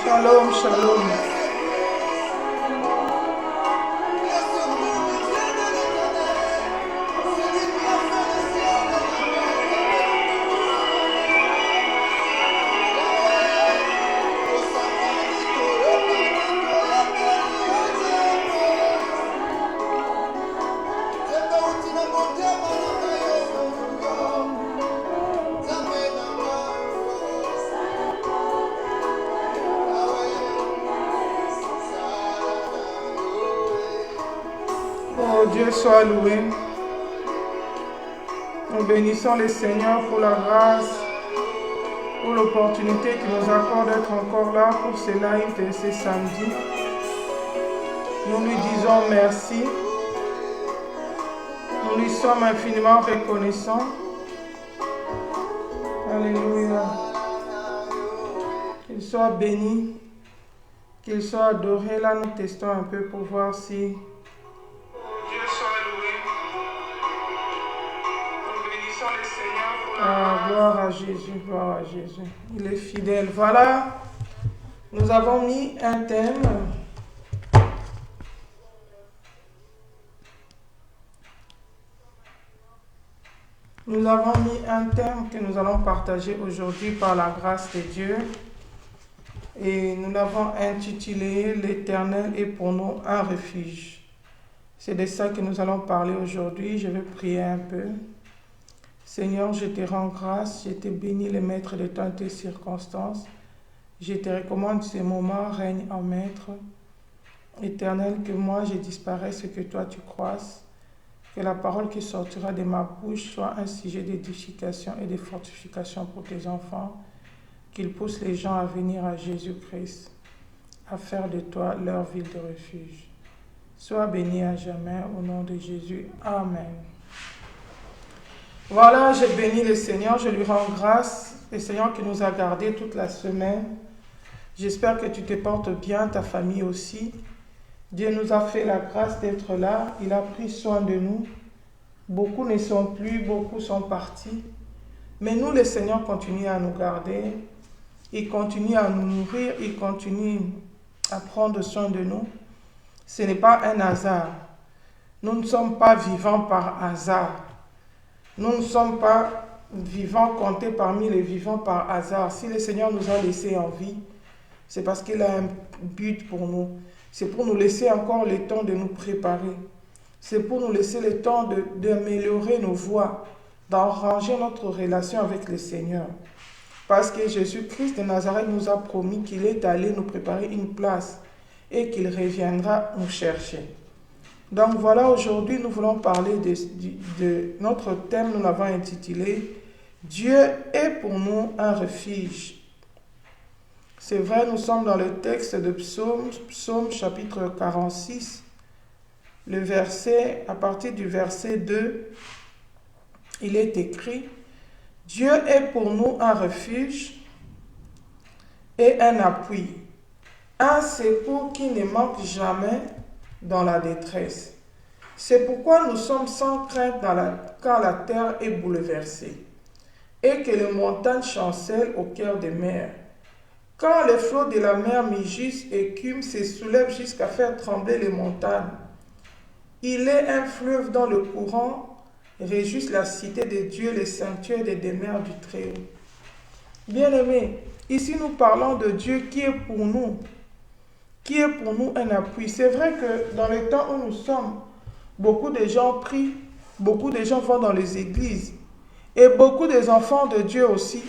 Shalom, shalom. Oh, Dieu soit loué. Nous bénissons le Seigneur pour la grâce, pour l'opportunité qu'il nous accorde d'être encore là pour ce live de ce samedi. Nous lui disons merci. Nous lui sommes infiniment reconnaissants. Alléluia. Qu'il soit béni, qu'il soit adoré. Là, nous testons un peu pour voir si... Ah, gloire à Jésus, gloire à Jésus. Il est fidèle. Voilà, nous avons mis un thème. Nous avons mis un thème que nous allons partager aujourd'hui par la grâce de Dieu. Et nous l'avons intitulé « L'Éternel est pour nous un refuge ». C'est de ça que nous allons parler aujourd'hui. Je vais prier un peu. Seigneur, je te rends grâce, je te bénis le maître de toutes tes circonstances. Je te recommande ces moments, règne en maître. Éternel, que moi je disparaisse, que toi tu croisses. Que la parole qui sortira de ma bouche soit un sujet d'édification et de fortification pour tes enfants. Qu'il pousse les gens à venir à Jésus-Christ, à faire de toi leur ville de refuge. Sois béni à jamais au nom de Jésus. Amen. Voilà, je bénis le Seigneur, je lui rends grâce, le Seigneur qui nous a gardés toute la semaine. J'espère que tu te portes bien, ta famille aussi. Dieu nous a fait la grâce d'être là, il a pris soin de nous. Beaucoup ne sont plus, beaucoup sont partis. Mais nous, le Seigneur continue à nous garder, il continue à nous nourrir, il continue à prendre soin de nous. Ce n'est pas un hasard. Nous ne sommes pas vivants par hasard. Nous ne sommes pas vivants, comptés parmi les vivants par hasard. Si le Seigneur nous a laissés en vie, c'est parce qu'il a un but pour nous. C'est pour nous laisser encore le temps de nous préparer. C'est pour nous laisser le temps d'améliorer nos voies, d'enranger notre relation avec le Seigneur. Parce que Jésus-Christ de Nazareth nous a promis qu'il est allé nous préparer une place et qu'il reviendra nous chercher. Donc voilà, aujourd'hui nous voulons parler de notre thème, nous l'avons intitulé « Dieu est pour nous un refuge ». C'est vrai, nous sommes dans le texte de Psaume chapitre 46, à partir du verset 2, il est écrit « Dieu est pour nous un refuge et un appui, un secours qui ne manque jamais dans la détresse. C'est pourquoi nous sommes sans crainte quand la terre est bouleversée et que les montagnes chancellent au cœur des mers. Quand les flots de la mer mugissent et écument, se soulèvent jusqu'à faire trembler les montagnes. Il est un fleuve dont le courant réjouit la cité de Dieu, le sanctuaire des demeures du Très-Haut. Bien-aimés, ici nous parlons de Dieu qui est pour nous un appui. C'est vrai que dans le temps où nous sommes, beaucoup de gens prient beaucoup de gens vont dans les églises. Et beaucoup des enfants de Dieu aussi,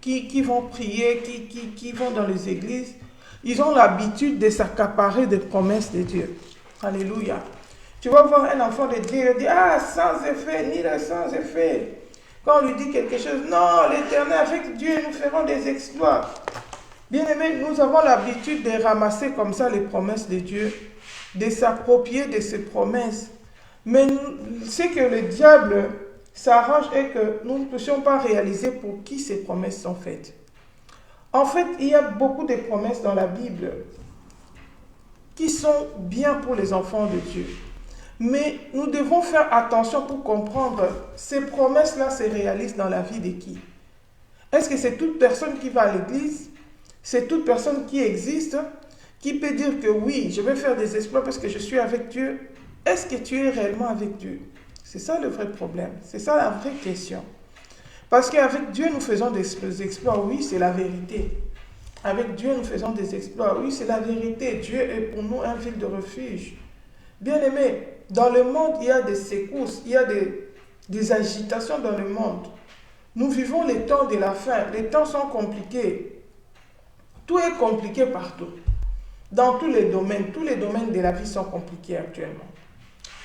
qui vont prier, qui vont dans les églises, ils ont l'habitude de s'accaparer des promesses de Dieu. Alléluia. Tu vas voir un enfant de Dieu, il dit, ah, sans effet, ni le sans effet. Quand on lui dit quelque chose, non, l'Éternel, avec Dieu, nous ferons des exploits. Bien-aimés, nous avons l'habitude de ramasser comme ça les promesses de Dieu, de s'approprier de ces promesses. Mais c'est que le diable s'arrange et que nous ne puissions pas réaliser pour qui ces promesses sont faites. En fait, il y a beaucoup de promesses dans la Bible qui sont bien pour les enfants de Dieu. Mais nous devons faire attention pour comprendre ces promesses-là se réalisent dans la vie de qui? Est-ce que c'est toute personne qui va à l'église? C'est toute personne qui existe, qui peut dire que oui, je vais faire des exploits parce que je suis avec Dieu? Est-ce que tu es réellement avec Dieu? C'est ça le vrai problème. C'est ça la vraie question. Parce qu'avec Dieu, nous faisons des exploits. Oui, c'est la vérité. Avec Dieu, nous faisons des exploits. Oui, c'est la vérité. Dieu est pour nous un ville de refuge. Bien-aimés, dans le monde, il y a des secousses, il y a des agitations dans le monde. Nous vivons les temps de la fin. Les temps sont compliqués. Tout est compliqué partout. Dans tous les domaines de la vie sont compliqués actuellement.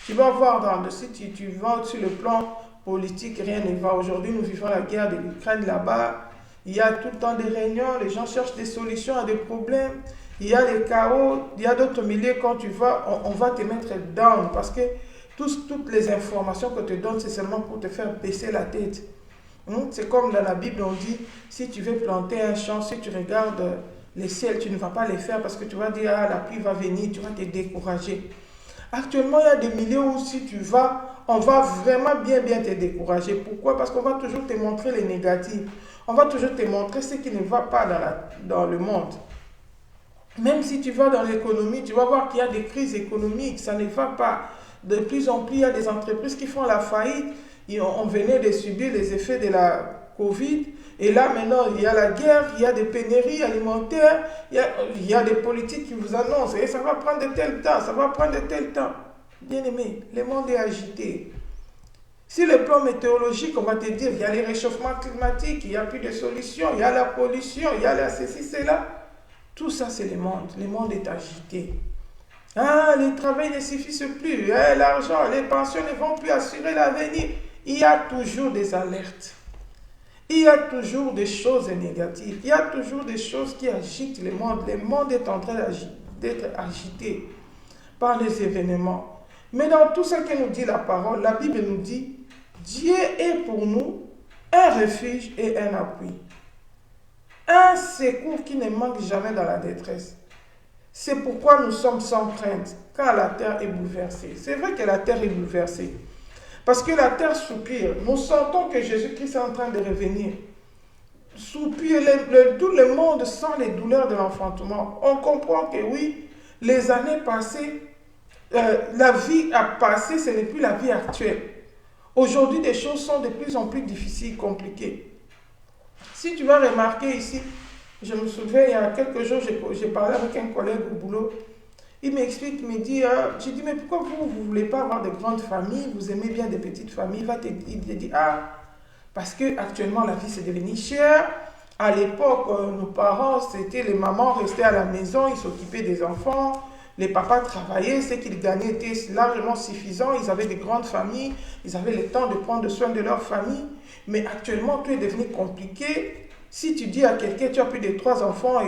Tu vas voir si tu vas sur le plan politique, rien ne va. Aujourd'hui, nous vivons la guerre de l'Ukraine là-bas. Il y a tout le temps des réunions, les gens cherchent des solutions à des problèmes. Il y a les chaos, il y a d'autres milieux, quand tu vas, on va te mettre down parce que toutes les informations que te donne, c'est seulement pour te faire baisser la tête. C'est comme dans la Bible, on dit, si tu veux planter un champ, si tu regardes les ciels, tu ne vas pas les faire parce que tu vas dire, ah, la pluie va venir, tu vas te décourager. Actuellement, il y a des milieux où si tu vas, on va vraiment bien te décourager. Pourquoi? Parce qu'on va toujours te montrer les négatifs. On va toujours te montrer ce qui ne va pas dans le monde. Même si tu vas dans l'économie, tu vas voir qu'il y a des crises économiques, ça ne va pas. De plus en plus, il y a des entreprises qui font la faillite. On venait de subir les effets de la Covid. Et là, maintenant, il y a la guerre, il y a des pénuries alimentaires, il y a des politiques qui vous annoncent. Et ça va prendre de tel temps, ça va prendre de tel temps. Bien aimé, le monde est agité. Si le plan météorologique, on va te dire, il y a les réchauffements climatiques, il n'y a plus de solutions, il y a la pollution, il y a la ceci, cela. Tout ça, c'est le monde. Le monde est agité. Ah, le travail ne suffit plus. L'argent, les pensions ne vont plus assurer l'avenir. Il y a toujours des alertes. Il y a toujours des choses négatives. Il y a toujours des choses qui agitent le monde. Le monde est en train d'être agité par les événements. Mais dans tout ce que nous dit la parole, la Bible nous dit, Dieu est pour nous un refuge et un appui. Un secours qui ne manque jamais dans la détresse. C'est pourquoi nous sommes sans crainte quand la terre est bouleversée. C'est vrai que la terre est bouleversée. Parce que la terre soupire. Nous sentons que Jésus-Christ est en train de revenir. Soupire, tout le monde sent les douleurs de l'enfantement. On comprend que oui, les années passées, la vie a passé, ce n'est plus la vie actuelle. Aujourd'hui, des choses sont de plus en plus difficiles, compliquées. Si tu vas remarquer ici, je me souviens, il y a quelques jours, j'ai parlé avec un collègue au boulot. Il m'explique, il me dit, j'ai dit, mais pourquoi vous ne voulez pas avoir de grandes familles, vous aimez bien des petites familles? Il te dit, parce qu'actuellement, la vie, c'est devenu cher. À l'époque, nos parents, c'était les mamans restaient à la maison, ils s'occupaient des enfants. Les papas travaillaient, ce qu'ils gagnaient était largement suffisant. Ils avaient des grandes familles, ils avaient le temps de prendre soin de leur famille. Mais actuellement, tout est devenu compliqué. Si tu dis à quelqu'un, tu as plus de 3 enfants,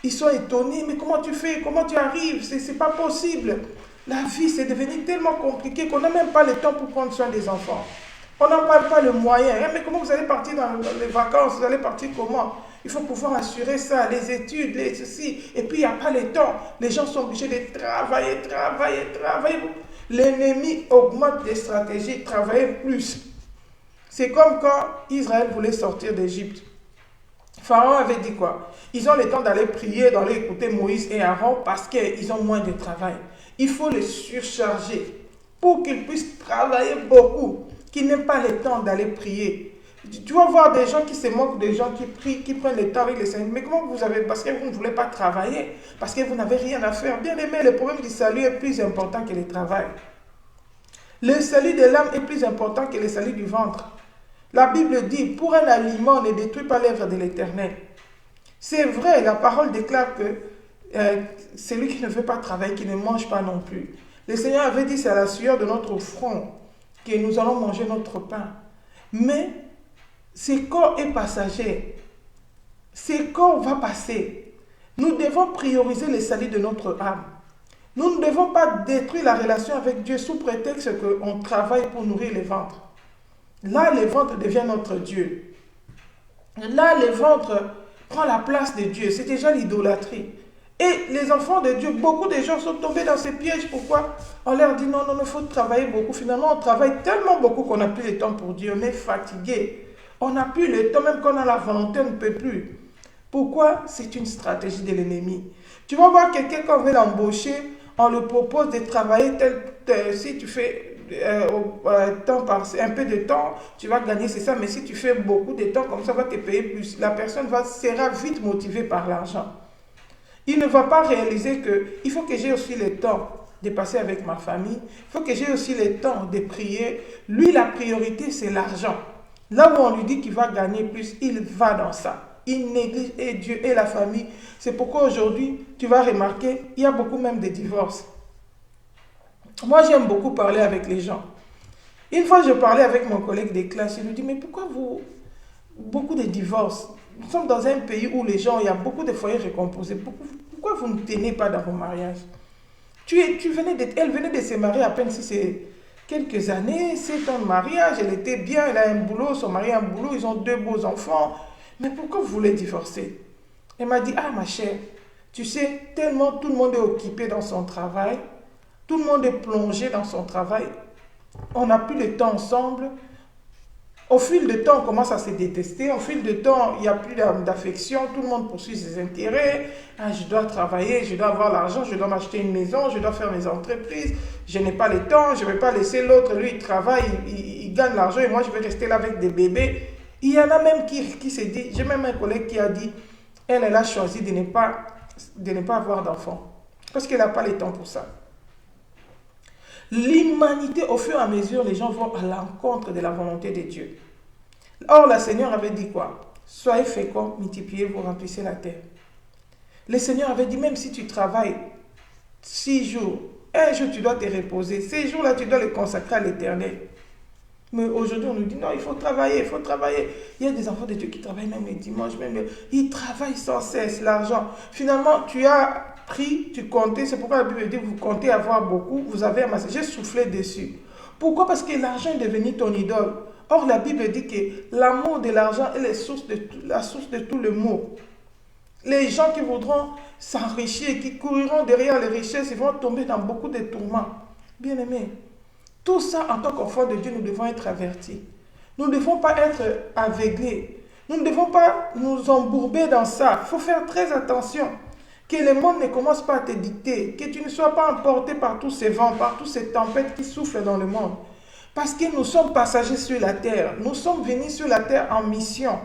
ils sont étonnés. Mais comment tu fais? Comment tu arrives? C'est pas possible. La vie, c'est devenu tellement compliqué qu'on n'a même pas le temps pour prendre soin des enfants. On n'a pas le moyen. Mais comment vous allez partir dans les vacances? Vous allez partir comment? Il faut pouvoir assurer ça, les études, les ceci. Et puis, il n'y a pas le temps. Les gens sont obligés de travailler. L'ennemi augmente les stratégies, travailler plus. C'est comme quand Israël voulait sortir d'Égypte. Pharaon avait dit quoi? Ils ont le temps d'aller prier, d'aller écouter Moïse et Aaron parce qu'ils ont moins de travail. Il faut les surcharger pour qu'ils puissent travailler beaucoup, qu'ils n'aient pas le temps d'aller prier. Tu vas voir des gens qui se moquent, des gens qui prient, qui prennent le temps avec les Seigneurs. Mais comment vous avez... Parce que vous ne voulez pas travailler, parce que vous n'avez rien à faire. Bien aimé, le problème du salut est plus important que le travail. Le salut de l'âme est plus important que le salut du ventre. La Bible dit, pour un aliment, ne détruit pas l'œuvre de l'Éternel. C'est vrai, la parole déclare que celui qui ne veut pas travailler, qui ne mange pas non plus. Le Seigneur avait dit, c'est à la sueur de notre front que nous allons manger notre pain. Mais ce corps est passager. Ce corps va passer. Nous devons prioriser le salut de notre âme. Nous ne devons pas détruire la relation avec Dieu sous prétexte qu'on travaille pour nourrir le ventre. Là, le ventre devient notre Dieu. Là, le ventre prend la place de Dieu. C'est déjà l'idolâtrie. Et les enfants de Dieu, beaucoup de gens sont tombés dans ces pièges. Pourquoi? On leur dit non, il faut travailler beaucoup. Finalement, on travaille tellement beaucoup qu'on n'a plus le temps pour Dieu. On est fatigué. On n'a plus le temps, même quand on a la volonté, on ne peut plus. Pourquoi? C'est une stratégie de l'ennemi. Tu vas voir quelqu'un quand on veut l'embaucher, on lui propose de travailler si tu fais un peu de temps, tu vas gagner, c'est ça. Mais si tu fais beaucoup de temps, comme ça, va te payer plus. La personne sera vite motivée par l'argent. Il ne va pas réaliser qu'il faut que j'ai aussi le temps de passer avec ma famille. Il faut que j'ai aussi le temps de prier. Lui, la priorité, c'est l'argent. Là où on lui dit qu'il va gagner plus, il va dans ça. Il néglige et Dieu et la famille. C'est pourquoi aujourd'hui, tu vas remarquer, il y a beaucoup même de divorces. Moi, j'aime beaucoup parler avec les gens. Une fois, je parlais avec mon collègue de classe. Il lui dit, mais pourquoi beaucoup de divorces? Nous sommes dans un pays où les gens, il y a beaucoup de foyers recomposés. Pourquoi vous ne tenez pas dans vos mariages? Elle venait de se marier à peine si c'est quelques années. 7 ans de mariage, elle était bien, elle a un boulot, son mari a un boulot, ils ont 2 beaux enfants. Mais pourquoi vous voulez divorcer? Elle m'a dit, ah ma chère, tu sais, tellement tout le monde est occupé dans son travail, tout le monde est plongé dans son travail, on n'a plus le temps ensemble. Au fil du temps, on commence à se détester. Au fil du temps, il n'y a plus d'affection. Tout le monde poursuit ses intérêts. Ah, je dois travailler, je dois avoir l'argent, je dois m'acheter une maison, je dois faire mes entreprises. Je n'ai pas le temps, je ne vais pas laisser l'autre. Lui, il travaille, il gagne l'argent et moi, je vais rester là avec des bébés. Il y en a même qui se dit, j'ai même un collègue qui a dit, elle a choisi de ne pas avoir d'enfant. Parce qu'elle n'a pas le temps pour ça. L'humanité, au fur et à mesure, les gens vont à l'encontre de la volonté de Dieu. Or, le Seigneur avait dit quoi? Soyez féconds, multipliez-vous, remplissez la terre. Le Seigneur avait dit, même si tu travailles 6 jours, un jour tu dois te reposer. Ces jours-là, tu dois les consacrer à l'Éternel. Mais aujourd'hui, on nous dit, non, il faut travailler, il faut travailler. Il y a des enfants de Dieu qui travaillent même les dimanches, ils travaillent sans cesse l'argent. Finalement, tu as pris, tu comptais, c'est pourquoi la Bible dit, vous comptez avoir beaucoup, vous avez amassé. J'ai soufflé dessus. Pourquoi? Parce que l'argent est devenu ton idole. Or, la Bible dit que l'amour de l'argent est la source de tout le maux. Les gens qui voudront s'enrichir, qui couriront derrière les richesses, ils vont tomber dans beaucoup de tourments. Bien-aimés, tout ça, en tant qu'enfants de Dieu, nous devons être avertis. Nous ne devons pas être aveuglés. Nous ne devons pas nous embourber dans ça. Il faut faire très attention. Que le monde ne commence pas à te dicter. Que tu ne sois pas emporté par tous ces vents, par toutes ces tempêtes qui soufflent dans le monde. Parce que nous sommes passagers sur la terre. Nous sommes venus sur la terre en mission.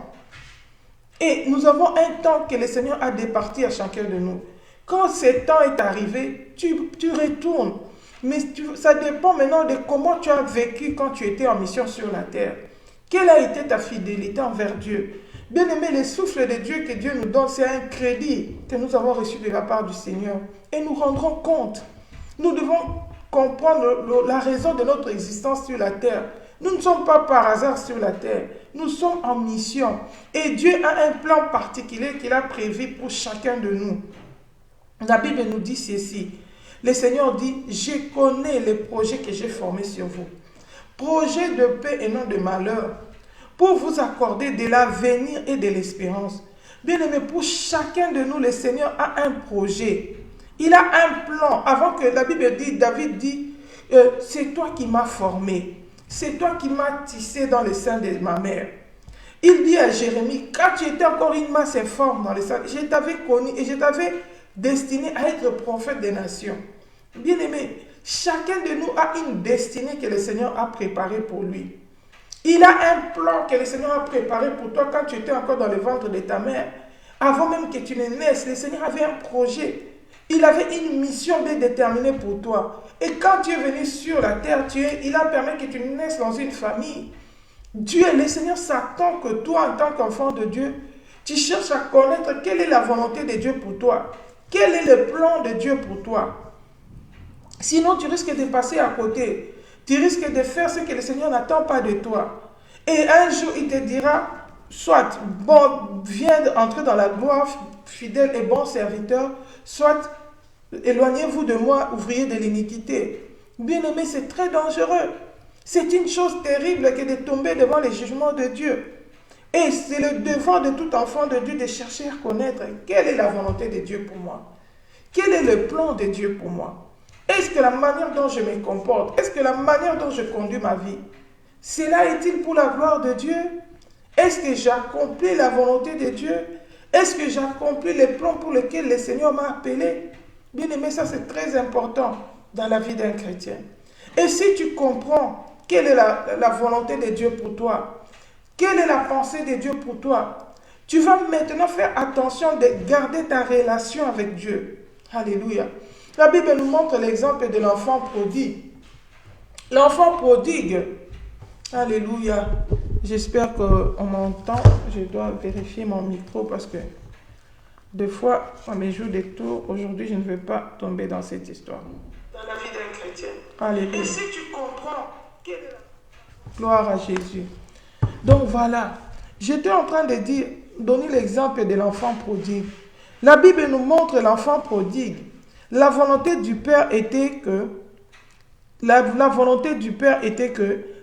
Et nous avons un temps que le Seigneur a départi à chacun de nous. Quand ce temps est arrivé, tu retournes. Mais ça dépend maintenant de comment tu as vécu quand tu étais en mission sur la terre. Quelle a été ta fidélité envers Dieu? Bien aimé, le souffle de Dieu que Dieu nous donne, c'est un crédit que nous avons reçu de la part du Seigneur. Et nous rendrons compte. Nous devons comprendre la raison de notre existence sur la terre. Nous ne sommes pas par hasard sur la terre. Nous sommes en mission. Et Dieu a un plan particulier qu'il a prévu pour chacun de nous. La Bible nous dit ceci. Le Seigneur dit, je connais les projets que j'ai formés sur vous. Projets de paix et non de malheur, pour vous accorder de l'avenir et de l'espérance. Bien aimé, pour chacun de nous, le Seigneur a un projet. Il a un plan. Avant que la Bible dit, David dit, c'est toi qui m'as formé. C'est toi qui m'as tissé dans le sein de ma mère. Il dit à Jérémie, quand tu étais encore une masse informe dans le sein, je t'avais connu et je t'avais destiné à être prophète des nations. Bien-aimé, chacun de nous a une destinée que le Seigneur a préparée pour lui. Il a un plan que le Seigneur a préparé pour toi quand tu étais encore dans le ventre de ta mère. Avant même que tu ne naisses, le Seigneur avait un projet. Il avait une mission bien déterminée pour toi. Et quand tu es venu sur la terre, il a permis que tu naisses dans une famille. Dieu, le Seigneur s'attend que toi, en tant qu'enfant de Dieu, tu cherches à connaître quelle est la volonté de Dieu pour toi. Quel est le plan de Dieu pour toi. Sinon, tu risques de passer à côté. Tu risques de faire ce que le Seigneur n'attend pas de toi. Et un jour, il te dira, soit, bon, viens entrer dans la gloire, fidèle et bon serviteur, soit, éloignez-vous de moi, ouvrier de l'iniquité. Bien-aimé, c'est très dangereux. C'est une chose terrible que de tomber devant les jugements de Dieu. Et c'est le devoir de tout enfant de Dieu de chercher à connaître quelle est la volonté de Dieu pour moi. Quel est le plan de Dieu pour moi? Est-ce que la manière dont je me comporte, est-ce que la manière dont je conduis ma vie, cela est-il pour la gloire de Dieu? Est-ce que j'accomplis la volonté de Dieu? Est-ce que j'accomplis les plans pour lesquels le Seigneur m'a appelé? Bien aimé, ça c'est très important dans la vie d'un chrétien. Et si tu comprends quelle est la volonté de Dieu pour toi, quelle est la pensée de Dieu pour toi, tu vas maintenant faire attention de garder ta relation avec Dieu. Alléluia. La Bible nous montre l'exemple de l'enfant prodigue. L'enfant prodigue, alléluia. J'espère qu'on m'entend. Je dois vérifier mon micro parce que des fois, à mes jours de tour, aujourd'hui, je ne veux pas tomber dans cette histoire. Dans la vie d'un chrétien. Alléluia. Et si tu comprends, quelle est la gloire à Jésus. Donc voilà, j'étais en train de donner l'exemple de l'enfant prodigue. La Bible nous montre l'enfant prodigue. La volonté du Père était que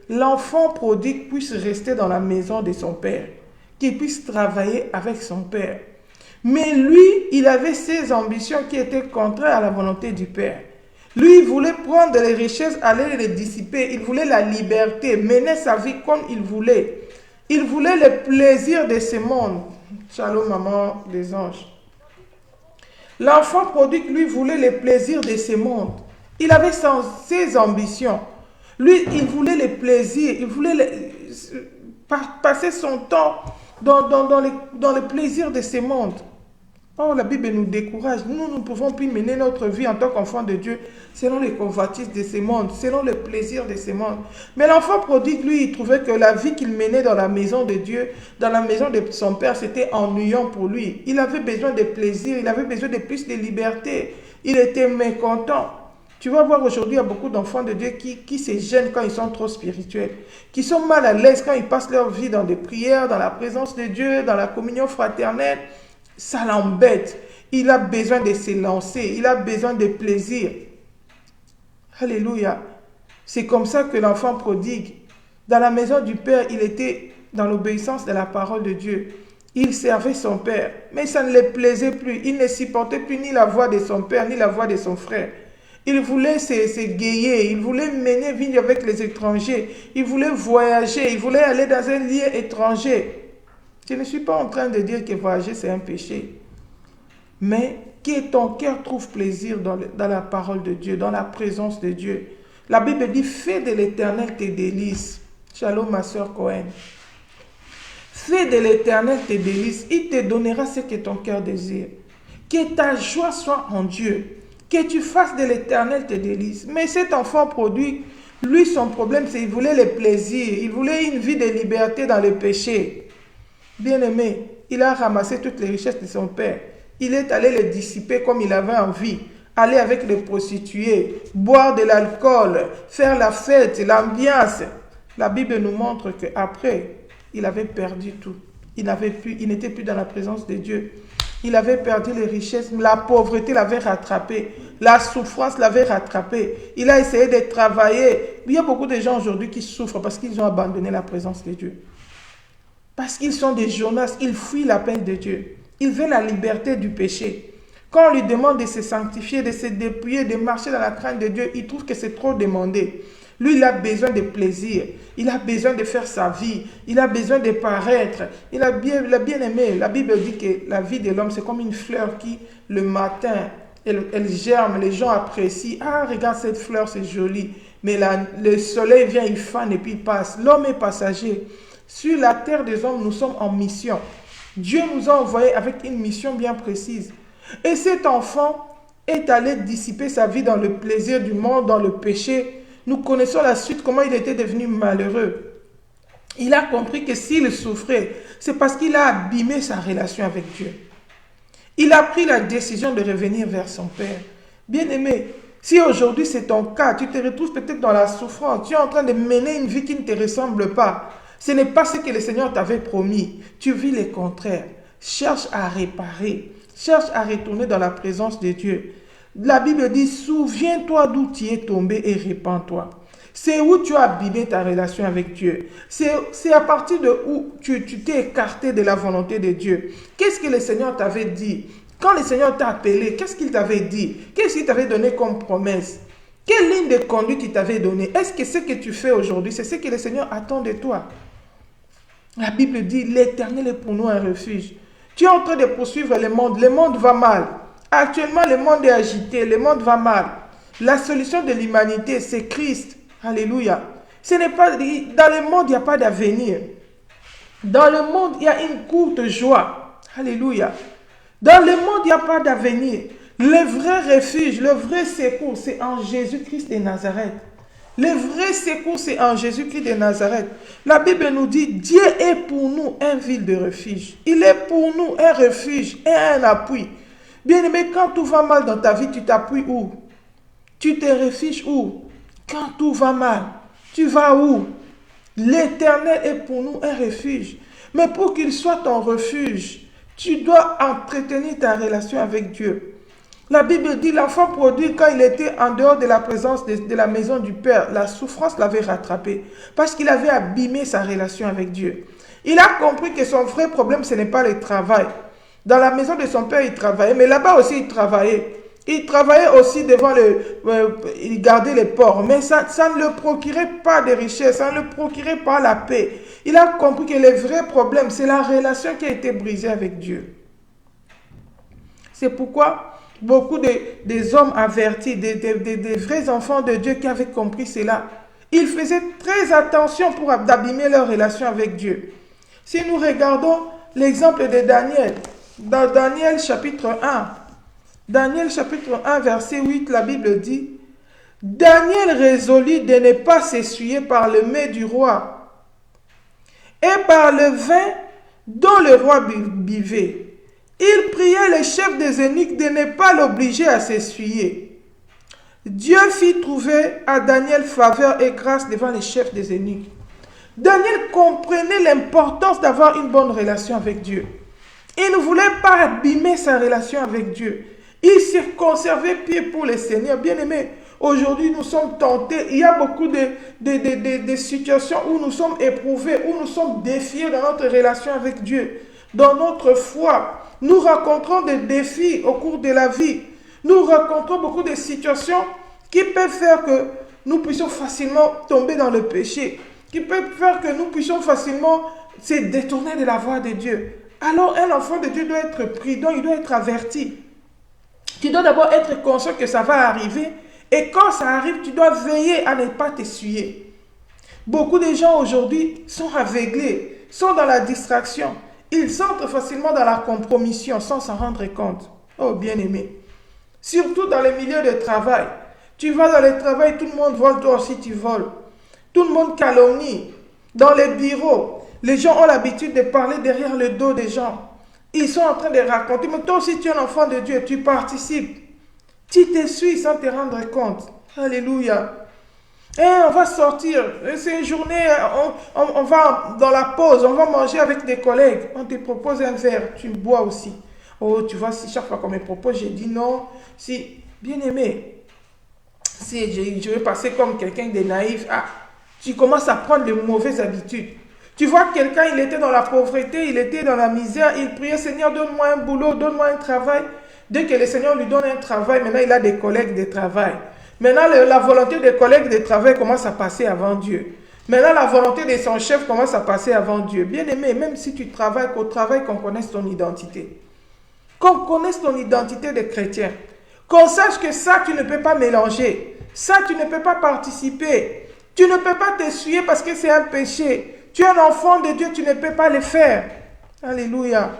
l'enfant prodigue puisse rester dans la maison de son Père, qu'il puisse travailler avec son Père. Mais lui, il avait ses ambitions qui étaient contraires à la volonté du Père. Lui, il voulait prendre les richesses, aller les dissiper. Il voulait la liberté, mener sa vie comme il voulait. Il voulait le plaisir de ce monde. Shalom, maman des anges. L'enfant prodigue, lui, voulait le plaisir de ce monde. Il avait ses ambitions. Lui, il voulait le plaisir. Il voulait passer son temps dans le plaisir de ce monde. Oh, la Bible nous décourage. Nous ne pouvons plus mener notre vie en tant qu'enfant de Dieu selon les convoitises de ce monde, selon le plaisir de ce monde. Mais l'enfant prodigue, lui, il trouvait que la vie qu'il menait dans la maison de Dieu, dans la maison de son père, c'était ennuyant pour lui. Il avait besoin de plaisir, il avait besoin de plus de liberté. Il était mécontent. Tu vas voir aujourd'hui, il y a beaucoup d'enfants de Dieu qui se gênent quand ils sont trop spirituels, qui sont mal à l'aise quand ils passent leur vie dans des prières, dans la présence de Dieu, dans la communion fraternelle. Ça l'embête. Il a besoin de se lancer. Il a besoin de plaisir. Alléluia. C'est comme ça que l'enfant prodigue, dans la maison du Père, il était dans l'obéissance de la parole de Dieu. Il servait son Père. Mais ça ne le plaisait plus. Il ne supportait plus ni la voix de son Père, ni la voix de son frère. Il voulait s'égayer. Il voulait mener vie avec les étrangers. Il voulait voyager. Il voulait aller dans un lieu étranger. Je ne suis pas en train de dire que voyager, c'est un péché. Mais que ton cœur trouve plaisir dans la parole de Dieu, dans la présence de Dieu. La Bible dit, fais de l'Éternel tes délices. Shalom, ma soeur Cohen. Fais de l'Éternel tes délices. Il te donnera ce que ton cœur désire. Que ta joie soit en Dieu. Que tu fasses de l'Éternel tes délices. Mais cet enfant produit, lui, son problème, c'est qu'il voulait le plaisir. Il voulait une vie de liberté dans le péché. Bien-aimé, il a ramassé toutes les richesses de son père. Il est allé les dissiper comme il avait envie. Aller avec les prostituées, boire de l'alcool, faire la fête, l'ambiance. La Bible nous montre qu'après, il avait perdu tout. Il n'était plus dans la présence de Dieu. Il avait perdu les richesses. La pauvreté l'avait rattrapé. La souffrance l'avait rattrapé. Il a essayé de travailler. Il y a beaucoup de gens aujourd'hui qui souffrent parce qu'ils ont abandonné la présence de Dieu. Parce qu'ils sont des Jonas, ils fuient l'appel de Dieu. Ils veulent la liberté du péché. Quand on lui demande de se sanctifier, de se dépouiller, de marcher dans la crainte de Dieu, il trouve que c'est trop demandé. Lui, il a besoin de plaisir. Il a besoin de faire sa vie. Il a besoin de paraître. Il a bien aimé. La Bible dit que la vie de l'homme, c'est comme une fleur qui, le matin, elle germe. Les gens apprécient. Ah, regarde cette fleur, c'est joli. Mais le soleil vient, il fane et puis il passe. L'homme est passager. Sur la terre des hommes, nous sommes en mission. Dieu nous a envoyés avec une mission bien précise. Et cet enfant, est allé dissiper sa vie dans le plaisir du monde, dans le péché. Nous connaissons la suite, comment il était devenu malheureux. Il a compris que s'il souffrait, c'est parce qu'il a abîmé sa relation avec Dieu. Il a pris la décision de revenir vers son Père. Bien-aimé, si aujourd'hui c'est ton cas, tu te retrouves peut-être dans la souffrance, tu es en train de mener une vie qui ne te ressemble pas. Ce n'est pas ce que le Seigneur t'avait promis. Tu vis le contraire. Cherche à réparer. Cherche à retourner dans la présence de Dieu. La Bible dit, souviens-toi d'où tu es tombé et répands-toi. C'est où tu as abîmé ta relation avec Dieu. C'est à partir de où tu t'es écarté de la volonté de Dieu. Qu'est-ce que le Seigneur t'avait dit? Quand le Seigneur t'a appelé, qu'est-ce qu'il t'avait dit? Qu'est-ce qu'il t'avait donné comme promesse? Quelle ligne de conduite il t'avait donné? Est-ce que ce que tu fais aujourd'hui, c'est ce que le Seigneur attend de toi? La Bible dit, l'Éternel est pour nous un refuge. Tu es en train de poursuivre le monde va mal. Actuellement, le monde est agité, le monde va mal. La solution de l'humanité, c'est Christ. Alléluia. Ce n'est pas, dans le monde, il n'y a pas d'avenir. Dans le monde, il y a une courte joie. Alléluia. Dans le monde, il n'y a pas d'avenir. Le vrai refuge, le vrai secours, c'est en Jésus-Christ de Nazareth. Le vrai secours, c'est en Jésus-Christ de Nazareth. La Bible nous dit, Dieu est pour nous un ville de refuge. Il est pour nous un refuge et un appui. Bien-aimé, quand tout va mal dans ta vie, tu t'appuies où? Tu te refuges où? Quand tout va mal, tu vas où? L'Éternel est pour nous un refuge. Mais pour qu'il soit ton refuge, tu dois entretenir ta relation avec Dieu. La Bible dit, l'enfant produit quand il était en dehors de la présence de la maison du Père, la souffrance l'avait rattrapé parce qu'il avait abîmé sa relation avec Dieu. Il a compris que son vrai problème, ce n'est pas le travail. Dans la maison de son Père, il travaillait, mais là-bas aussi, il travaillait. Il travaillait aussi devant il gardait les porcs, mais ça ne le procurait pas de richesse, ça ne le procurait pas la paix. Il a compris que le vrai problème, c'est la relation qui a été brisée avec Dieu. C'est pourquoi beaucoup des hommes avertis, des vrais enfants de Dieu qui avaient compris cela, ils faisaient très attention pour abîmer leur relation avec Dieu. Si nous regardons l'exemple de Daniel, dans Daniel chapitre 1, verset 8, la Bible dit, Daniel résolut de ne pas s'essuyer par le mets du roi et par le vin dont le roi buvait. Il priait le chef des eunuques de ne pas l'obliger à s'essuyer. Dieu fit trouver à Daniel faveur et grâce devant les chefs des eunuques. Daniel comprenait l'importance d'avoir une bonne relation avec Dieu. Il ne voulait pas abîmer sa relation avec Dieu. Il s'est conservé pied pour le Seigneur. Bien-aimés, aujourd'hui nous sommes tentés. Il y a beaucoup de situations où nous sommes éprouvés, où nous sommes défiés dans notre relation avec Dieu. Dans notre foi, nous rencontrons des défis au cours de la vie. Nous rencontrons beaucoup de situations qui peuvent faire que nous puissions facilement tomber dans le péché, qui peuvent faire que nous puissions facilement se détourner de la voie de Dieu. Alors un enfant de Dieu doit être prudent, il doit être averti. Tu dois d'abord être conscient que ça va arriver et quand ça arrive, tu dois veiller à ne pas t'essuyer. Beaucoup de gens aujourd'hui sont aveuglés, sont dans la distraction. Ils entrent facilement dans la compromission sans s'en rendre compte. Oh bien-aimé, surtout dans les milieux de travail. Tu vas dans le travail, tout le monde vole, toi aussi tu voles. Tout le monde calomnie. Dans les bureaux, les gens ont l'habitude de parler derrière le dos des gens. Ils sont en train de raconter, mais toi aussi tu es un enfant de Dieu, tu participes. Tu te suis sans te rendre compte. Alléluia. Et on va sortir, c'est une journée, on va dans la pause, on va manger avec des collègues. On te propose un verre, tu bois aussi. Oh, tu vois, si chaque fois qu'on me propose, j'ai dit non. Si, bien aimé, si je vais passer comme quelqu'un de naïf, tu commences à prendre de mauvaises habitudes. Tu vois, quelqu'un, il était dans la pauvreté, il était dans la misère, il priait, Seigneur, donne-moi un boulot, donne-moi un travail. Dès que le Seigneur lui donne un travail, maintenant il a des collègues de travail. Maintenant, la volonté des collègues de travail commence à passer avant Dieu. Maintenant, la volonté de son chef commence à passer avant Dieu. Bien aimé, même si tu travailles, qu'au travail, qu'on connaisse ton identité. Qu'on connaisse ton identité de chrétien. Qu'on sache que ça, tu ne peux pas mélanger. Ça, tu ne peux pas participer. Tu ne peux pas t'essuyer parce que c'est un péché. Tu es un enfant de Dieu, tu ne peux pas le faire. Alléluia.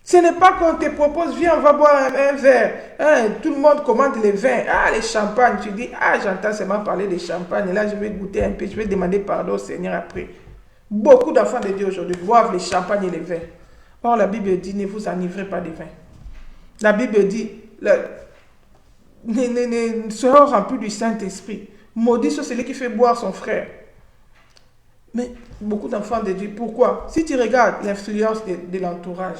Ce n'est pas qu'on te propose, viens, on va boire un verre. Hein, tout le monde commande les vins. Ah, les champagnes. Tu dis, ah, j'entends seulement parler de champagne. Et là, je vais goûter un peu. Je vais demander pardon au Seigneur après. Beaucoup d'enfants de Dieu aujourd'hui boivent les champagnes et les vins. Or, la Bible dit, ne vous enivrez pas de vin. La Bible dit, ne soyons remplis du Saint-Esprit. Maudit soit celui qui fait boire son frère. Mais beaucoup d'enfants de Dieu, pourquoi? Si tu regardes l'influence de l'entourage,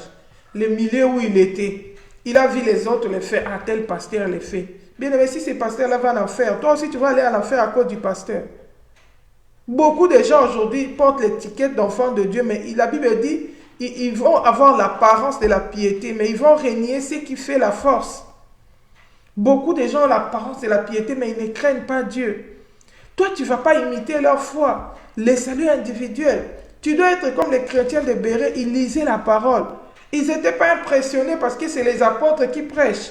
le milieu où il était, il a vu les autres les faire, ah, tel pasteur les fait. Bien aimé, si ce pasteur-là va en enfer, toi aussi tu vas aller en enfer à cause du pasteur. Beaucoup de gens aujourd'hui portent l'étiquette d'enfants de Dieu, mais la Bible dit, ils vont avoir l'apparence de la piété, mais ils vont régner ce qui fait la force. Beaucoup de gens ont l'apparence de la piété, mais ils ne craignent pas Dieu. Toi, tu ne vas pas imiter leur foi. Les saluts individuels. Tu dois être comme les chrétiens de Béret, ils lisaient la parole. Ils n'étaient pas impressionnés parce que c'est les apôtres qui prêchent.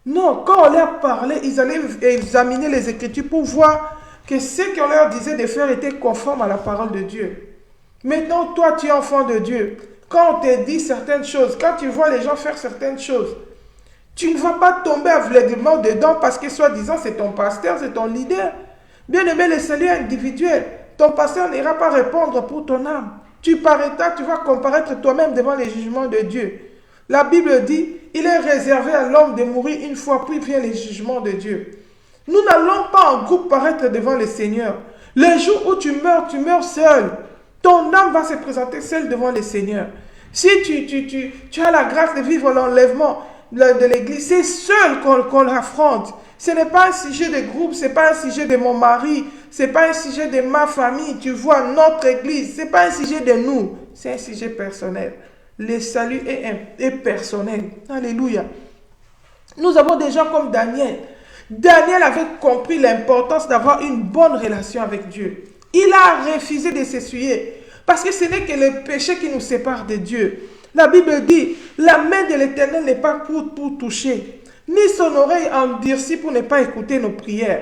Non, quand on leur parlait, ils allaient examiner les Écritures pour voir que ce qu'on leur disait de faire était conforme à la parole de Dieu. Maintenant, toi, tu es enfant de Dieu. Quand on te dit certaines choses, quand tu vois les gens faire certaines choses, tu ne vas pas tomber aveuglément dedans parce que soi-disant c'est ton pasteur, c'est ton leader. Bien aimé, le salut individuel. Ton pasteur n'ira pas répondre pour ton âme. Tu paraîtras, tu vas comparaître toi-même devant les jugements de Dieu. La Bible dit, il est réservé à l'homme de mourir une fois, puis vient les jugements de Dieu. Nous n'allons pas en groupe paraître devant le Seigneur. Le jour où tu meurs seul. Ton âme va se présenter seule devant le Seigneur. Si tu as la grâce de vivre l'enlèvement de l'église, c'est seul qu'on l'affronte. Ce n'est pas un sujet de groupe, ce n'est pas un sujet de mon mari, ce n'est pas un sujet de ma famille, tu vois, notre église, ce n'est pas un sujet de nous, c'est un sujet personnel. Le salut est personnel. Alléluia. Nous avons des gens comme Daniel. Daniel avait compris l'importance d'avoir une bonne relation avec Dieu. Il a refusé de s'essuyer parce que ce n'est que le péché qui nous sépare de Dieu. La Bible dit, la main de l'Éternel n'est pas courte pour toucher, ni son oreille endurcie pour ne pas écouter nos prières.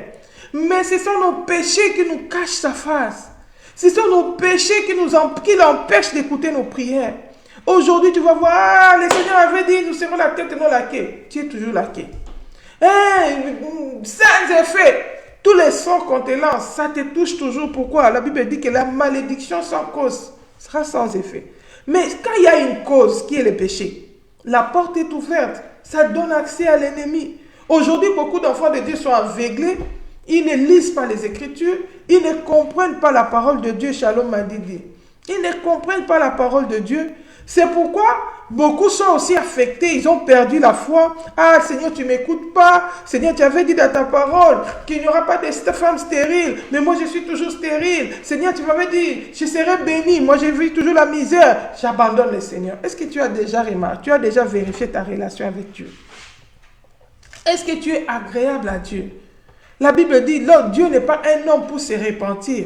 Mais ce sont nos péchés qui nous cachent sa face. Ce sont nos péchés qui l'empêchent d'écouter nos prières. Aujourd'hui, tu vas voir, ah, le Seigneur avait dit, nous serons la tête et non la queue. Tu es toujours la queue. Sans effet, tous les sorts qu'on te lance, ça te touche toujours. Pourquoi? La Bible dit que la malédiction sans cause sera sans effet. Mais quand il y a une cause qui est le péché, la porte est ouverte. Ça donne accès à l'ennemi. Aujourd'hui, beaucoup d'enfants de Dieu sont aveuglés. Ils ne lisent pas les Écritures. Ils ne comprennent pas la parole de Dieu. Shalom m'a dit. Ils ne comprennent pas la parole de Dieu. C'est pourquoi beaucoup sont aussi affectés. Ils ont perdu la foi. Ah, Seigneur, tu ne m'écoutes pas. Seigneur, tu avais dit dans ta parole qu'il n'y aura pas de femmes stériles. Mais moi, je suis toujours stérile. Seigneur, tu m'avais dit, je serai béni. Moi, j'ai vu toujours la misère. J'abandonne le Seigneur. Est-ce que tu as déjà remarqué, tu as déjà vérifié ta relation avec Dieu? Est-ce que tu es agréable à Dieu? La Bible dit, non, Dieu n'est pas un homme pour se repentir.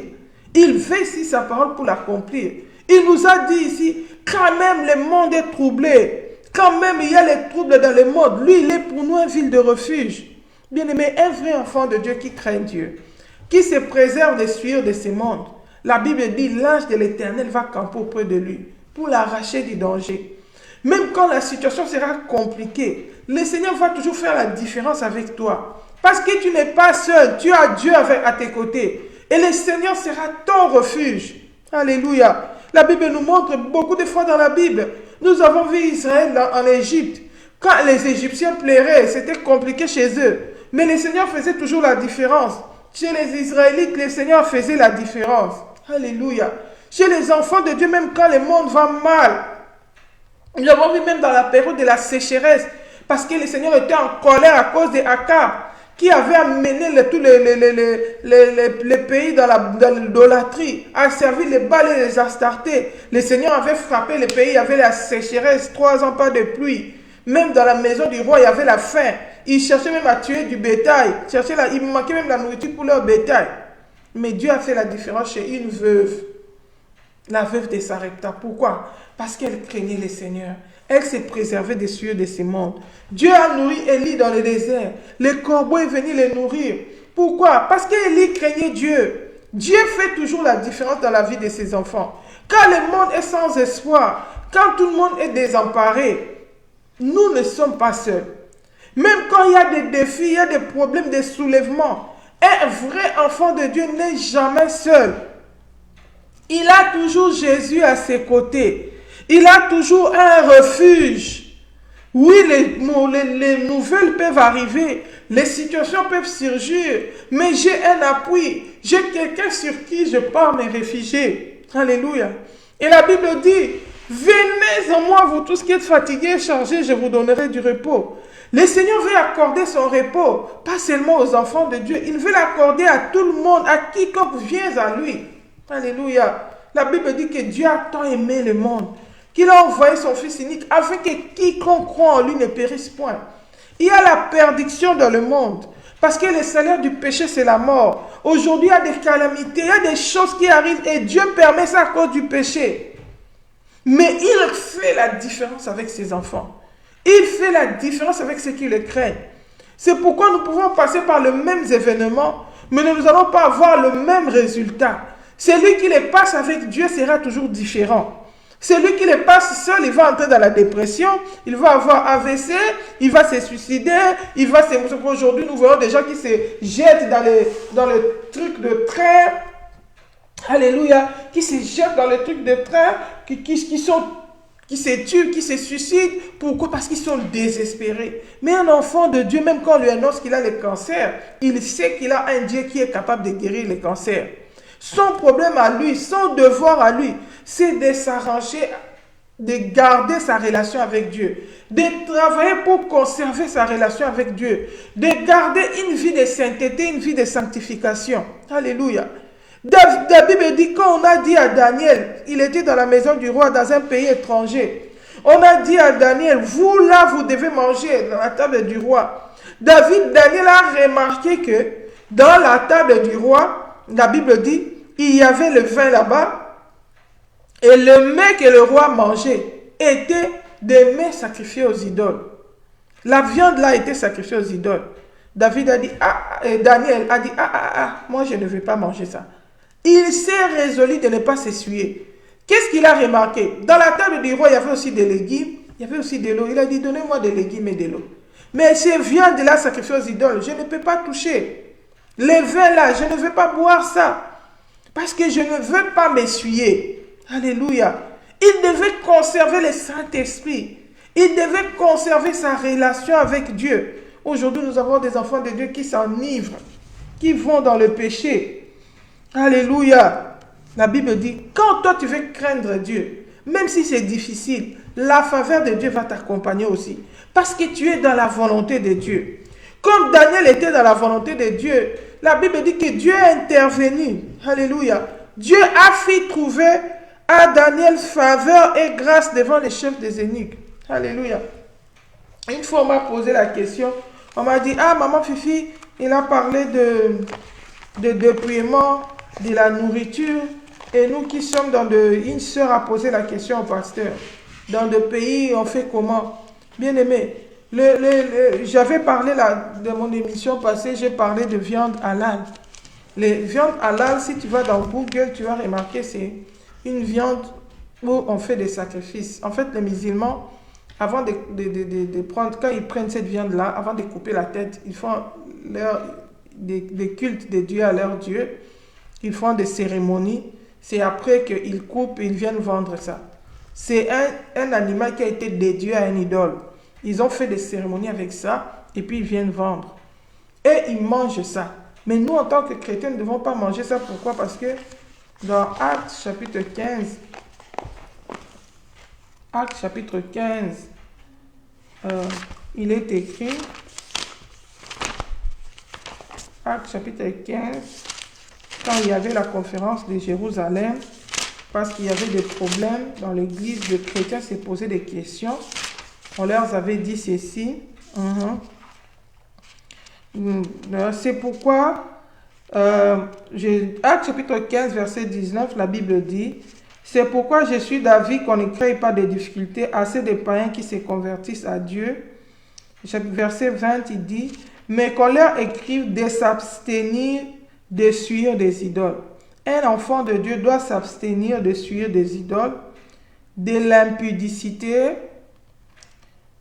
Il veille sur sa parole pour l'accomplir. Il nous a dit ici, quand même le monde est troublé, quand même il y a les troubles dans le monde, lui il est pour nous une ville de refuge. Bien aimé, un vrai enfant de Dieu qui craint Dieu, qui se préserve des souillures de ce monde. La Bible dit, l'ange de l'Éternel va camper auprès de lui pour l'arracher du danger. Même quand la situation sera compliquée, le Seigneur va toujours faire la différence avec toi. Parce que tu n'es pas seul, tu as Dieu à tes côtés. Et le Seigneur sera ton refuge. Alléluia. La Bible nous montre beaucoup de fois dans la Bible. Nous avons vu Israël en Égypte. Quand les Égyptiens pleuraient, c'était compliqué chez eux. Mais le Seigneur faisait toujours la différence. Chez les Israélites, le Seigneur faisait la différence. Alléluia. Chez les enfants de Dieu, même quand le monde va mal. Nous avons vu même dans la période de la sécheresse. Parce que le Seigneur était en colère à cause de Akab, qui avait amené tous les pays dans l'idolâtrie, a servi les Baals et les Astartés. Le Seigneur avait frappé le pays, il y avait la sécheresse, 3 ans pas de pluie. Même dans la maison du roi, il y avait la faim. Ils cherchaient même à tuer du bétail. Il manquait même la nourriture pour leur bétail. Mais Dieu a fait la différence chez une veuve. La veuve de Sarepta. Pourquoi? Parce qu'elle craignait le Seigneur. Elle s'est préservée des souillures de ce monde. Dieu a nourri Élie dans le désert. Le corbeau est venu les nourrir. Pourquoi? Parce qu'Élie craignait Dieu. Dieu fait toujours la différence dans la vie de ses enfants. Quand le monde est sans espoir, quand tout le monde est désemparé, nous ne sommes pas seuls. Même quand il y a des défis, il y a des problèmes, des soulèvements, un vrai enfant de Dieu n'est jamais seul. Il a toujours Jésus à ses côtés. Il a toujours un refuge. Oui, les nouvelles peuvent arriver, les situations peuvent surgir, mais j'ai un appui, j'ai quelqu'un sur qui je peux me réfugier. Alléluia. Et la Bible dit, venez en moi, vous tous qui êtes fatigués et chargés, je vous donnerai du repos. Le Seigneur veut accorder son repos, pas seulement aux enfants de Dieu, il veut l'accorder à tout le monde, à quiconque vient à lui. Alléluia. La Bible dit que Dieu a tant aimé le monde, qu'il a envoyé son Fils unique, afin que quiconque croit en lui ne périsse point. Il y a la perdition dans le monde, parce que le salaire du péché, c'est la mort. Aujourd'hui, il y a des calamités, il y a des choses qui arrivent, et Dieu permet ça à cause du péché. Mais il fait la différence avec ses enfants. Il fait la différence avec ceux qui le craignent. C'est pourquoi nous pouvons passer par les mêmes événements, mais nous n'allons pas avoir le même résultat. Celui qui les passe avec Dieu sera toujours différent. Celui qui les passe seul, il va entrer dans la dépression, il va avoir AVC, il va se suicider, il va se... Aujourd'hui, nous voyons des gens qui se jettent dans les trucs de train. Alléluia. Qui se jettent dans les trucs de train, qui se tuent, qui se suicident. Pourquoi? Parce qu'ils sont désespérés. Mais un enfant de Dieu, même quand on lui annonce qu'il a le cancer, il sait qu'il a un Dieu qui est capable de guérir le cancer. Son problème à lui, son devoir à lui, c'est de s'arranger, de garder sa relation avec Dieu, de travailler pour conserver sa relation avec Dieu, de garder une vie de sainteté, une vie de sanctification. Alléluia. La Bible dit, quand on a dit à Daniel, il était dans la maison du roi dans un pays étranger, on a dit à Daniel, vous là, vous devez manger dans la table du roi. Daniel a remarqué que dans la table du roi, la Bible dit, il y avait le vin là-bas, et le mets que le roi mangeait était des mets sacrifiés aux idoles. La viande là était sacrifiée aux idoles. David a dit, Daniel a dit, moi je ne vais pas manger ça. Il s'est résolu de ne pas s'essuyer. Qu'est-ce qu'il a remarqué? Dans la table du roi, il y avait aussi des légumes, il y avait aussi de l'eau. Il a dit, donnez-moi des légumes et de l'eau. Mais ces viandes là sacrifiées aux idoles, je ne peux pas toucher. Les vins là, je ne veux pas boire ça. Parce que je ne veux pas m'essuyer. Alléluia. Il devait conserver le Saint-Esprit. Il devait conserver sa relation avec Dieu. Aujourd'hui, nous avons des enfants de Dieu qui s'enivrent, qui vont dans le péché. Alléluia. La Bible dit, quand toi tu veux craindre Dieu, même si c'est difficile, la faveur de Dieu va t'accompagner aussi. Parce que tu es dans la volonté de Dieu. Comme Daniel était dans la volonté de Dieu, la Bible dit que Dieu est intervenu. Alléluia. Dieu a fait trouver à Daniel faveur et grâce devant les chefs des eunuques. Alléluia. Une fois, on m'a posé la question. On m'a dit, maman Fifi, il a parlé de dépouillement, de la nourriture. Et nous qui sommes une sœur a posé la question au pasteur. Dans des pays, on fait comment? Bien aimé, j'avais parlé de mon émission passée, j'ai parlé de viande halal. Les viandes halal, si tu vas dans Google, tu vas remarquer, c'est une viande où on fait des sacrifices. En fait, les musulmans, avant de prendre, quand ils prennent cette viande-là, avant de couper la tête, ils font des cultes de Dieu à leur Dieu. Ils font des cérémonies. C'est après qu'ils coupent, ils viennent vendre ça. C'est un animal qui a été dédié à un idole. Ils ont fait des cérémonies avec ça et puis ils viennent vendre. Et ils mangent ça. Mais nous, en tant que chrétiens, ne devons pas manger ça. Pourquoi? Parce que dans Actes chapitre 15, il est écrit, Actes chapitre 15, quand il y avait la conférence de Jérusalem, parce qu'il y avait des problèmes dans l'église, les chrétiens se posaient des questions. On leur avait dit ceci. C'est pourquoi, Actes chapitre 15, verset 19, la Bible dit, c'est pourquoi je suis d'avis qu'on ne crée pas de difficultés à ceux des païens qui se convertissent à Dieu. Verset 20, il dit, mais qu'on leur écrive de s'abstenir de suivre des idoles. Un enfant de Dieu doit s'abstenir de suivre des idoles, de l'impudicité,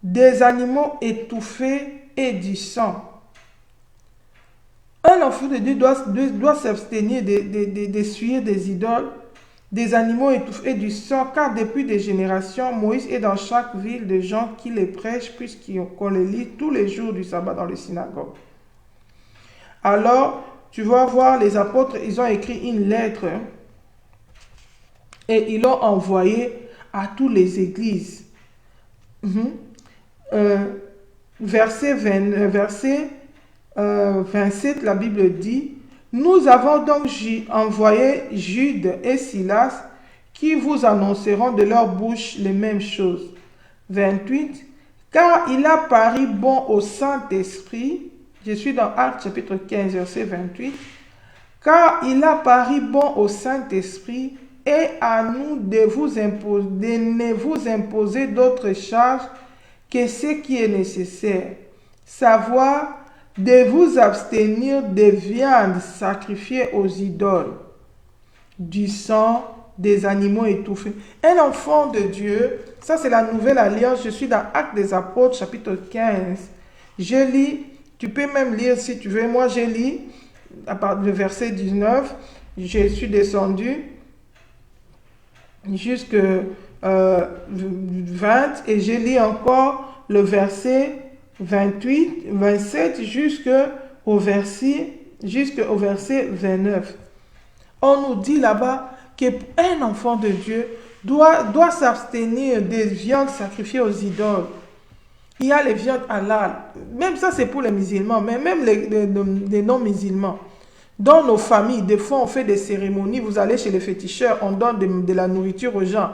des animaux étouffés et du sang. Un enfant de Dieu doit s'abstenir d'essuyer des idoles, des animaux étouffés et du sang, car depuis des générations, Moïse est dans chaque ville de gens qui les prêchent, puisqu'on les lit tous les jours du sabbat dans les synagogues. Alors, tu vas voir, les apôtres, ils ont écrit une lettre et ils l'ont envoyée à toutes les églises. Verset 27, la Bible dit, « Nous avons donc envoyé Jude et Silas qui vous annonceront de leur bouche les mêmes choses. » 28, « Car il a paru bon au Saint-Esprit. » Je suis dans Actes chapitre 15, verset 28. « Car il a paru bon au Saint-Esprit et à nous de ne vous imposer d'autres charges que ce qui est nécessaire, savoir de vous abstenir des viandes sacrifiées aux idoles, du sang, des animaux étouffés. » Un enfant de Dieu, ça c'est la nouvelle alliance, je suis dans Actes des Apôtres, chapitre 15. Je lis, tu peux même lire si tu veux, moi je lis à partir du verset 19, je suis descendu jusque 20 et je lis encore le verset 28, 27 jusqu'au verset 29. On nous dit là-bas qu'un enfant de Dieu doit s'abstenir des viandes sacrifiées aux idoles. Il y a les viandes halal. Même ça, c'est pour les musulmans, mais même les non-musulmans. Dans nos familles, des fois, on fait des cérémonies. Vous allez chez les féticheurs, on donne de la nourriture aux gens.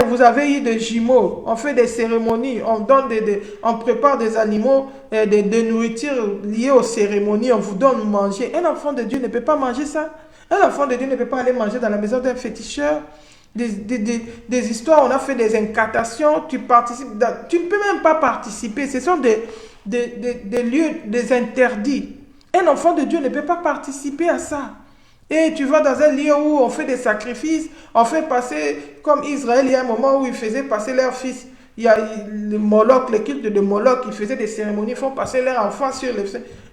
Vous avez eu des jumeaux, on fait des cérémonies, on prépare des animaux, des nourritures liées aux cérémonies, on vous donne à manger. Un enfant de Dieu ne peut pas manger ça. Un enfant de Dieu ne peut pas aller manger dans la maison d'un féticheur. Des histoires, on a fait des incantations, tu ne peux même pas participer. Ce sont des lieux, des interdits. Un enfant de Dieu ne peut pas participer à ça. Et tu vas dans un lieu où on fait des sacrifices, on fait passer, comme Israël, il y a un moment où ils faisaient passer leurs fils. Il y a le Moloch, le culte de Moloch, ils faisaient des cérémonies, ils font passer leurs enfants sur les...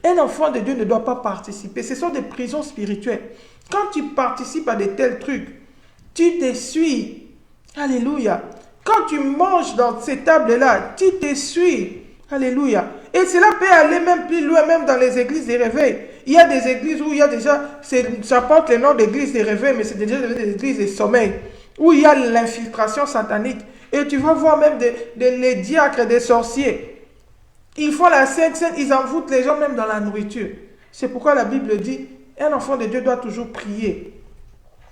Un enfant de Dieu ne doit pas participer. Ce sont des prisons spirituelles. Quand tu participes à de tels trucs, tu t'essuies. Alléluia. Quand tu manges dans ces tables-là, tu t'essuies. Alléluia. Et cela peut aller même plus loin, même dans les églises des réveils. Il y a des églises où il y a déjà, ça porte le nom d'église des réveils, mais c'est déjà des églises de sommeil, où il y a l'infiltration satanique. Et tu vas voir même les diacres, des sorciers. Ils font la Sainte Seine, ils envoûtent les gens même dans la nourriture. C'est pourquoi la Bible dit, un enfant de Dieu doit toujours prier.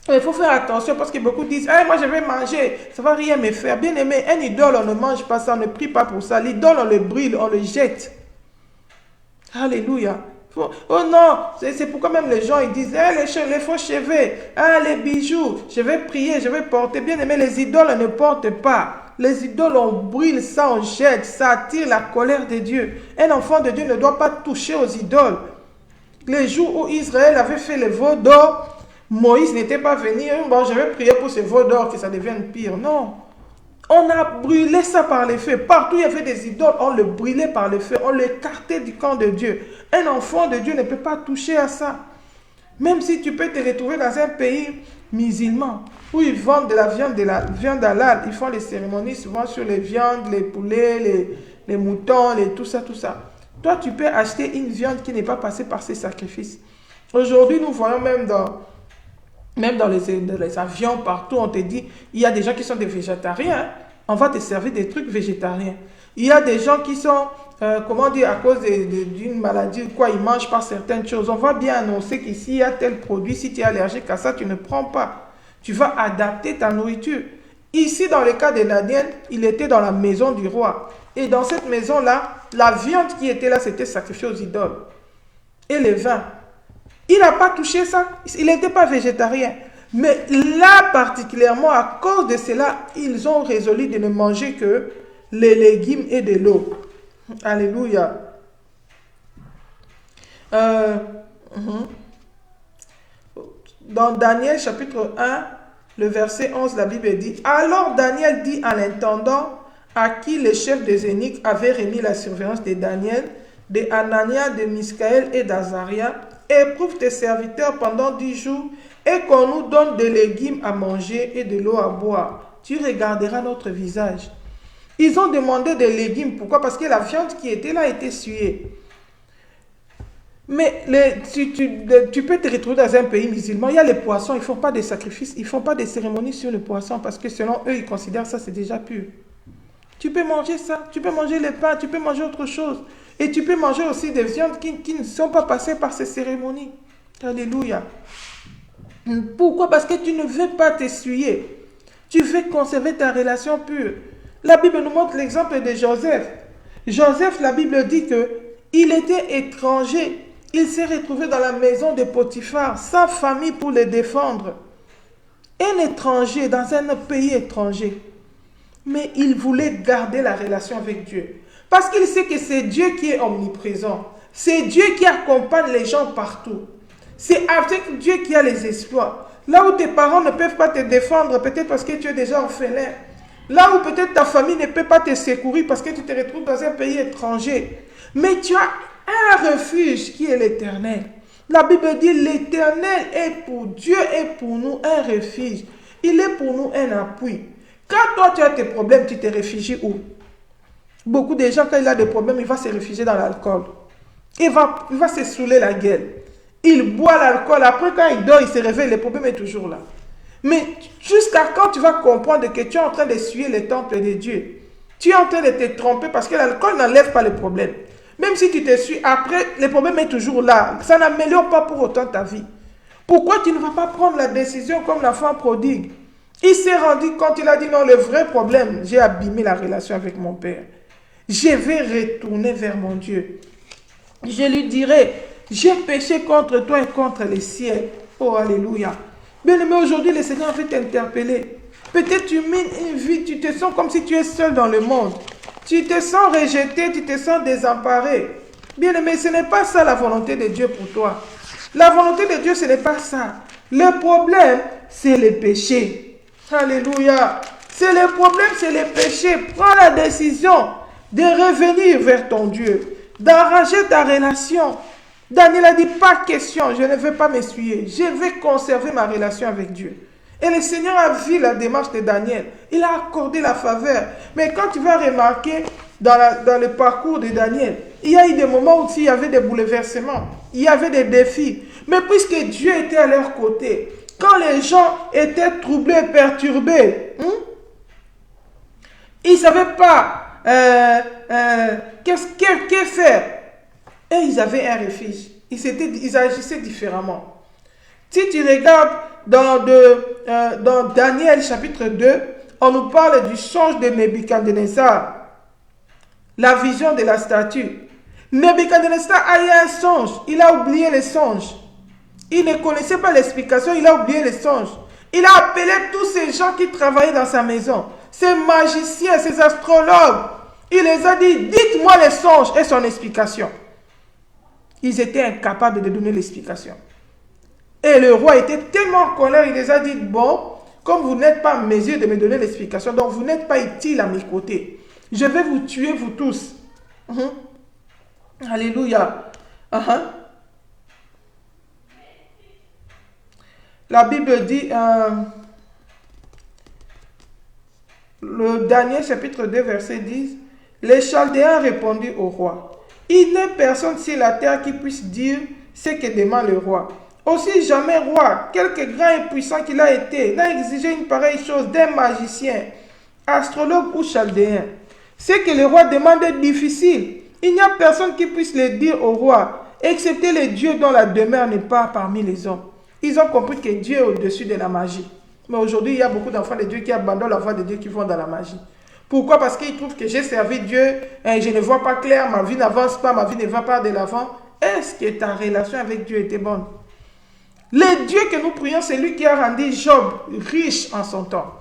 Il faut faire attention parce que beaucoup disent, hey, moi je vais manger, ça ne va rien me faire. Bien aimé, un idole, on ne mange pas ça, on ne prie pas pour ça. L'idole, on le brûle, on le jette. Alléluia. Oh non, c'est pourquoi même les gens ils disent, hey, les faux cheveux, les bijoux, je vais prier, je vais porter. Bien aimé, les idoles on ne portent pas. Les idoles, on brûle ça, on jette, ça attire la colère de Dieu. Un enfant de Dieu ne doit pas toucher aux idoles. Les jours où Israël avait fait le veau d'or, Moïse n'était pas venu, bon, je vais prier pour ce veau d'or que ça devienne pire. Non. On a brûlé ça par le feu. Partout où il y avait des idoles, on le brûlait par le feu. On l'écartait du camp de Dieu. Un enfant de Dieu ne peut pas toucher à ça. Même si tu peux te retrouver dans un pays musulman où ils vendent de la viande halal, ils font les cérémonies souvent sur les viandes, les poulets, les moutons, tout ça. Toi, tu peux acheter une viande qui n'est pas passée par ces sacrifices. Aujourd'hui, nous voyons même dans les avions, partout, on te dit, il y a des gens qui sont des végétariens, on va te servir des trucs végétariens. Il y a des gens qui sont, à cause d'une maladie, ils ne mangent pas certaines choses. On va bien annoncer qu'ici, il y a tel produit, si tu es allergique à ça, tu ne prends pas. Tu vas adapter ta nourriture. Ici, dans le cas de Daniel, il était dans la maison du roi. Et dans cette maison-là, la viande qui était là, c'était sacrifiée aux idoles. Et les vins. Il n'a pas touché ça. Il n'était pas végétarien. Mais là, particulièrement, à cause de cela, ils ont résolu de ne manger que les légumes et de l'eau. Alléluia. Dans Daniel chapitre 1, le verset 11, la Bible dit, « Alors Daniel dit à l'intendant, à qui le chef des eunuques avait remis la surveillance de Daniel, de Anania, de Misaël et d'Azaria, éprouve tes serviteurs pendant 10 jours et qu'on nous donne des légumes à manger et de l'eau à boire. Tu regarderas notre visage. Ils ont demandé des légumes. Pourquoi? Parce que la viande qui était là était suée. Mais tu peux te retrouver dans un pays musulman, il y a les poissons, ils ne font pas de sacrifices, ils ne font pas de cérémonies sur le poisson parce que selon eux, ils considèrent ça c'est déjà pur. Tu peux manger ça, tu peux manger les pains, tu peux manger autre chose. Et tu peux manger aussi des viandes qui ne sont pas passées par ces cérémonies. Alléluia. Pourquoi? Parce que tu ne veux pas t'essuyer. Tu veux conserver ta relation pure. La Bible nous montre l'exemple de Joseph. Joseph, la Bible dit que il était étranger. Il s'est retrouvé dans la maison de Potiphar, sans famille pour le défendre. Un étranger dans un pays étranger. Mais il voulait garder la relation avec Dieu. Parce qu'il sait que c'est Dieu qui est omniprésent. C'est Dieu qui accompagne les gens partout. C'est avec Dieu qu'il y a les exploits. Là où tes parents ne peuvent pas te défendre, peut-être parce que tu es déjà orphelin. Là où peut-être ta famille ne peut pas te secourir parce que tu te retrouves dans un pays étranger. Mais tu as un refuge qui est l'Éternel. La Bible dit l'Éternel est pour Dieu et pour nous un refuge. Il est pour nous un appui. Quand toi tu as tes problèmes, tu te réfugies où? Beaucoup de gens, quand il a des problèmes, il va se réfugier dans l'alcool. Il va se saouler la gueule. Il boit l'alcool. Après, quand il dort, il se réveille, le problème est toujours là. Mais jusqu'à quand tu vas comprendre que tu es en train d'essuyer les temples de Dieu? Tu es en train de te tromper parce que l'alcool n'enlève pas le problème. Même si tu t'essuies, après, le problème est toujours là. Ça n'améliore pas pour autant ta vie. Pourquoi tu ne vas pas prendre la décision comme l'enfant prodigue? Il s'est rendu compte, il a dit non, le vrai problème, j'ai abîmé la relation avec mon père. Je vais retourner vers mon Dieu. Je lui dirai, j'ai péché contre toi et contre les ciels. Oh, alléluia. Bien-aimé, aujourd'hui, le Seigneur veut t'interpeller. Peut-être tu mènes une vie, tu te sens comme si tu es seul dans le monde. Tu te sens rejeté, tu te sens désemparé. Bien-aimé, ce n'est pas ça la volonté de Dieu pour toi. La volonté de Dieu, ce n'est pas ça. Le problème, c'est le péché. Alléluia. C'est le problème, c'est le péché. Prends la décision de revenir vers ton Dieu, d'arranger ta relation. Daniel a dit, pas question, je ne veux pas m'essuyer. Je vais conserver ma relation avec Dieu. Et le Seigneur a vu la démarche de Daniel. Il a accordé la faveur. Mais quand tu vas remarquer dans le parcours de Daniel, il y a eu des moments où il y avait des bouleversements. Il y avait des défis. Mais puisque Dieu était à leur côté, quand les gens étaient troublés, perturbés, ils ne savaient pas que faire. Et ils avaient un refuge. Ils agissaient différemment. Si tu regardes dans Daniel chapitre 2, on nous parle du songe de Nebuchadnezzar. La vision de la statue. Nebuchadnezzar a eu un songe. Il a oublié le songe. Il ne connaissait pas l'explication. Il a oublié le songe. Il a appelé tous ces gens qui travaillaient dans sa maison. Ces magiciens, ces astrologues. Il les a dit, dites-moi le songe et son explication. Ils étaient incapables de donner l'explication. Et le roi était tellement en colère, il les a dit, bon, comme vous n'êtes pas en mesure de me donner l'explication, donc vous n'êtes pas utile à mes côtés. Je vais vous tuer, vous tous. Alléluia. La Bible dit, le Daniel chapitre 2, verset 10, les Chaldéens répondirent au roi, il n'est personne sur la terre qui puisse dire ce que demande le roi. Aussi jamais roi, quelque grand et puissant qu'il a été, n'a exigé une pareille chose d'un magicien, astrologue ou chaldéen. Ce que le roi demande est difficile. Il n'y a personne qui puisse le dire au roi, excepté les dieux dont la demeure n'est pas parmi les hommes. Ils ont compris que Dieu est au-dessus de la magie. Mais aujourd'hui, il y a beaucoup d'enfants de Dieu qui abandonnent la voie de Dieu, qui vont dans la magie. Pourquoi? Parce qu'ils trouvent que j'ai servi Dieu, et je ne vois pas clair, ma vie n'avance pas, ma vie ne va pas de l'avant. Est-ce que ta relation avec Dieu était bonne? Le Dieu que nous prions, c'est lui qui a rendu Job riche en son temps.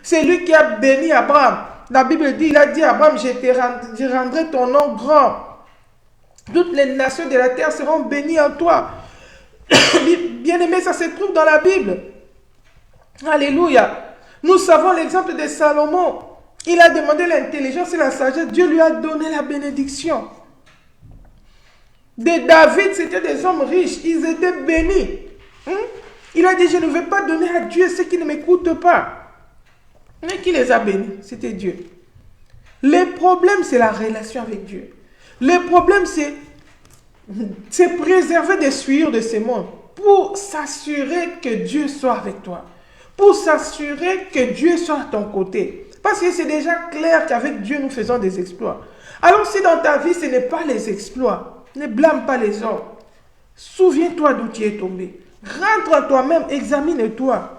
C'est lui qui a béni Abraham. La Bible dit, il a dit à Abraham, je rendrai ton nom grand. Toutes les nations de la terre seront bénies en toi. Bien-aimé, ça se trouve dans la Bible. Alléluia. Nous savons l'exemple de Salomon. Il a demandé l'intelligence et la sagesse. Dieu lui a donné la bénédiction. De David, c'était des hommes riches. Ils étaient bénis. Il a dit, je ne vais pas donner à Dieu ce qui ne m'écoute pas. Mais qui les a bénis? C'était Dieu. Le problème, c'est la relation avec Dieu. Le problème, c'est préserver des souillures de ce monde pour s'assurer que Dieu soit avec toi. Pour s'assurer que Dieu soit à ton côté. Parce que c'est déjà clair qu'avec Dieu, nous faisons des exploits. Alors si dans ta vie, ce n'est pas les exploits, ne blâme pas les hommes. Souviens-toi d'où tu es tombé. Rentre en toi-même, examine-toi.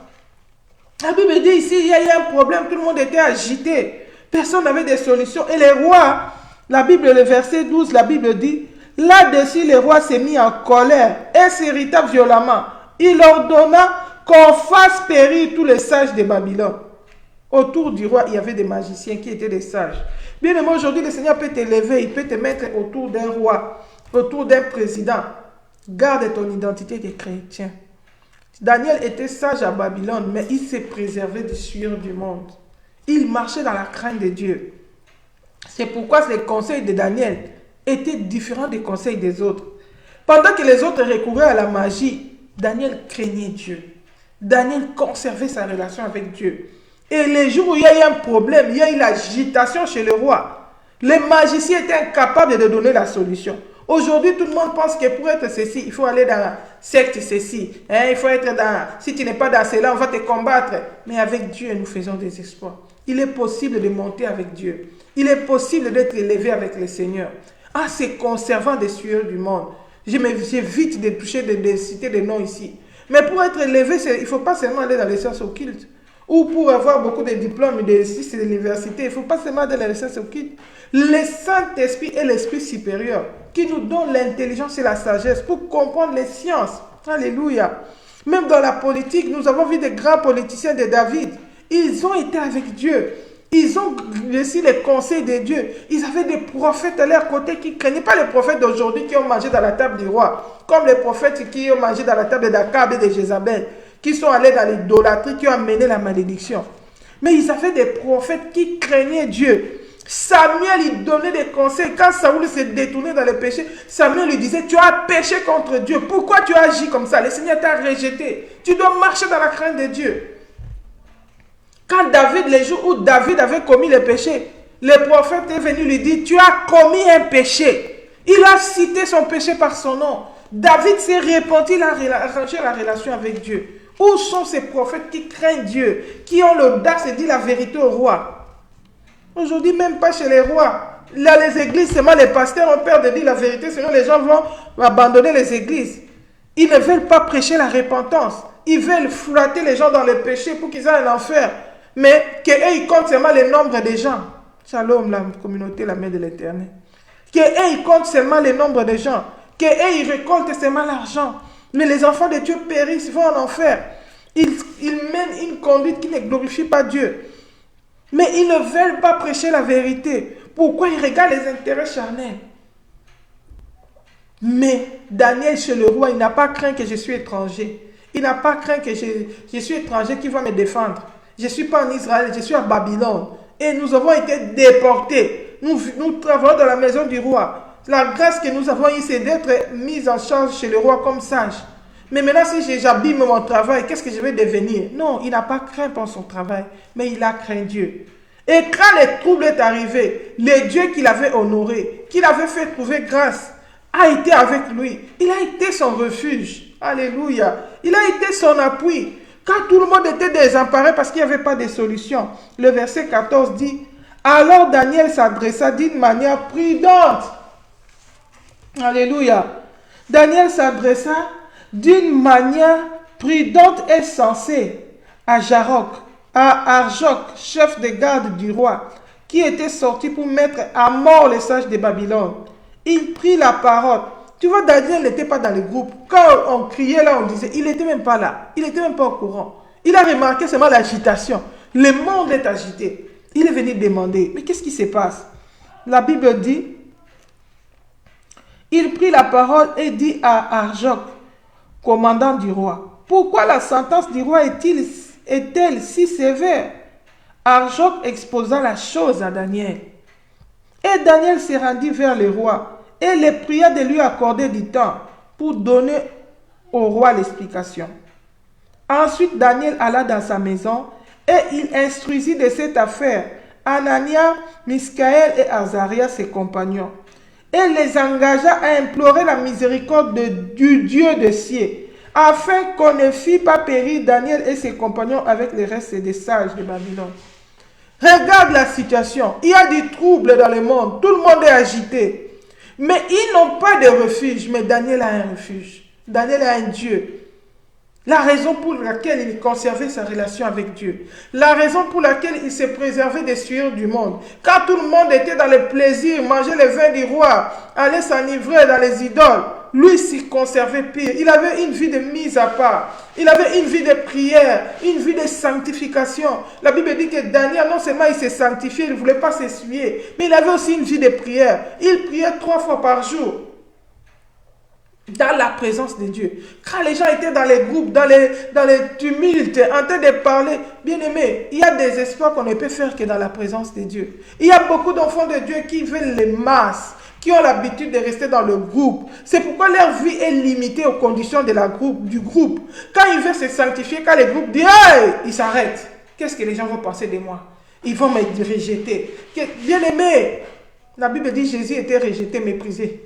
La Bible dit ici, il y a eu un problème, tout le monde était agité. Personne n'avait de solutions. Et les rois, la Bible, le verset 12, la Bible dit, là-dessus, le roi s'est mis en colère et s'irrita violemment. Il ordonna qu'on fasse périr tous les sages de Babylone. Autour du roi, il y avait des magiciens qui étaient des sages. Bien aimé, aujourd'hui, le Seigneur peut t'élever, il peut te mettre autour d'un roi, autour d'un président. Garde ton identité de chrétien. Daniel était sage à Babylone, mais il s'est préservé des souillures du monde. Il marchait dans la crainte de Dieu. C'est pourquoi les conseils de Daniel étaient différents des conseils des autres. Pendant que les autres recouraient à la magie, Daniel craignait Dieu. Daniel conservait sa relation avec Dieu. Et les jours où il y a eu un problème, il y a eu l'agitation chez le roi. Les magiciens étaient incapables de donner la solution. Aujourd'hui, tout le monde pense que pour être ceci, il faut aller dans la secte ceci. Il faut être dans... Si tu n'es pas dans cela, on va te combattre. Mais avec Dieu, nous faisons des exploits. Il est possible de monter avec Dieu. Il est possible d'être élevé avec le Seigneur. En se conservant des souillures du monde. J'évite de toucher, de citer des noms ici. Mais pour être élevé, il ne faut pas seulement aller dans les sciences occultes. Ou pour avoir beaucoup de diplômes de l'université, il ne faut pas seulement aller dans les sciences occultes. Le Saint-Esprit est l'Esprit supérieur qui nous donne l'intelligence et la sagesse pour comprendre les sciences. Alléluia. Même dans la politique, nous avons vu des grands politiciens de David. Ils ont été avec Dieu. Ils ont reçu les conseils de Dieu. Ils avaient des prophètes à leur côté qui ne craignaient pas les prophètes d'aujourd'hui qui ont mangé dans la table du roi. Comme les prophètes qui ont mangé dans la table d'Akab et de Jézabel. Qui sont allés dans l'idolâtrie, qui ont amené la malédiction. Mais ils avaient des prophètes qui craignaient Dieu. Samuel, il donnait des conseils. Quand Saoul s'est détourné dans le péché, Samuel lui disait, tu as péché contre Dieu. Pourquoi tu as agi comme ça? Le Seigneur t'a rejeté. Tu dois marcher dans la crainte de Dieu. Quand David, les jours où David avait commis le péché, le prophète est venu lui dire, tu as commis un péché. Il a cité son péché par son nom. David s'est repenti, il a arrangé la relation avec Dieu. Où sont ces prophètes qui craignent Dieu, qui ont l'audace de dire la vérité au roi? Aujourd'hui, même pas chez les rois. Là, les églises, seulement les pasteurs ont peur de dire la vérité, sinon les gens vont abandonner les églises. Ils ne veulent pas prêcher la repentance. Ils veulent flatter les gens dans le péché pour qu'ils aillent en enfer. Mais qu'eux, ils comptent seulement le nombre des gens. Shalom, la communauté, la main de l'Éternel. Qu'eux, ils comptent seulement le nombre des gens. Qu'eux, ils récoltent seulement l'argent. Mais les enfants de Dieu périssent, vont en enfer. Ils mènent une conduite qui ne glorifie pas Dieu. Mais ils ne veulent pas prêcher la vérité. Pourquoi? Ils regardent les intérêts charnels. Mais Daniel, chez le roi, il n'a pas craint que je suis étranger. Il n'a pas craint que je suis étranger qui va me défendre. Je ne suis pas en Israël, je suis à Babylone. Et nous avons été déportés. Nous travaillons dans la maison du roi. La grâce que nous avons eue, c'est d'être mis en charge chez le roi comme sage. Mais maintenant, si j'abîme mon travail, qu'est-ce que je vais devenir? Non, il n'a pas craint pour son travail, mais il a craint Dieu. Et quand le trouble est arrivé, le Dieu qu'il avait honoré, qu'il avait fait trouver grâce, a été avec lui. Il a été son refuge. Alléluia. Il a été son appui. Quand tout le monde était désemparé parce qu'il n'y avait pas de solution. Le verset 14 dit, alors Daniel s'adressa d'une manière prudente. Alléluia. Daniel s'adressa d'une manière prudente et sensée à Arjoc, chef de garde du roi, qui était sorti pour mettre à mort les sages de Babylone. Il prit la parole. Tu vois, Daniel n'était pas dans le groupe. Quand on criait là, on disait, il n'était même pas là. Il n'était même pas au courant. Il a remarqué seulement l'agitation. Le monde est agité. Il est venu demander, mais qu'est-ce qui se passe? La Bible dit, il prit la parole et dit à Arjoc, commandant du roi, pourquoi la sentence du roi est-elle si sévère? Arjoc exposa la chose à Daniel. Et Daniel se rendit vers le roi et le pria de lui accorder du temps pour donner au roi l'explication. Ensuite, Daniel alla dans sa maison et il instruisit de cette affaire Anania, Misaël et Azaria, ses compagnons, et les engagea à implorer la miséricorde du Dieu des cieux, afin qu'on ne fît pas périr Daniel et ses compagnons avec le reste des sages de Babylone. Regarde la situation. Il y a du trouble dans le monde. Tout le monde est agité. Mais ils n'ont pas de refuge. Mais Daniel a un refuge. Daniel a un Dieu. La raison pour laquelle il conservait sa relation avec Dieu. La raison pour laquelle il s'est préservé des souillures du monde. Quand tout le monde était dans le plaisir, mangeait le vin du roi, allait s'enivrer dans les idoles, lui s'y conservait pire. Il avait une vie de mise à part. Il avait une vie de prière, une vie de sanctification. La Bible dit que Daniel, non seulement il s'est sanctifié, il ne voulait pas s'essuyer, mais il avait aussi une vie de prière. Il priait 3 fois par jour. Dans la présence de Dieu. Quand les gens étaient dans les groupes, dans les tumultes, en train de parler, bien aimé, il y a des espoirs qu'on ne peut faire que dans la présence de Dieu. Il y a beaucoup d'enfants de Dieu qui veulent les masses, qui ont l'habitude de rester dans le groupe. C'est pourquoi leur vie est limitée aux conditions de du groupe. Quand ils veulent se sanctifier, quand les groupes disent « Hey !» ils s'arrêtent. Qu'est-ce que les gens vont penser de moi? Ils vont me rejeter. Bien aimé, la Bible dit que Jésus était rejeté, méprisé,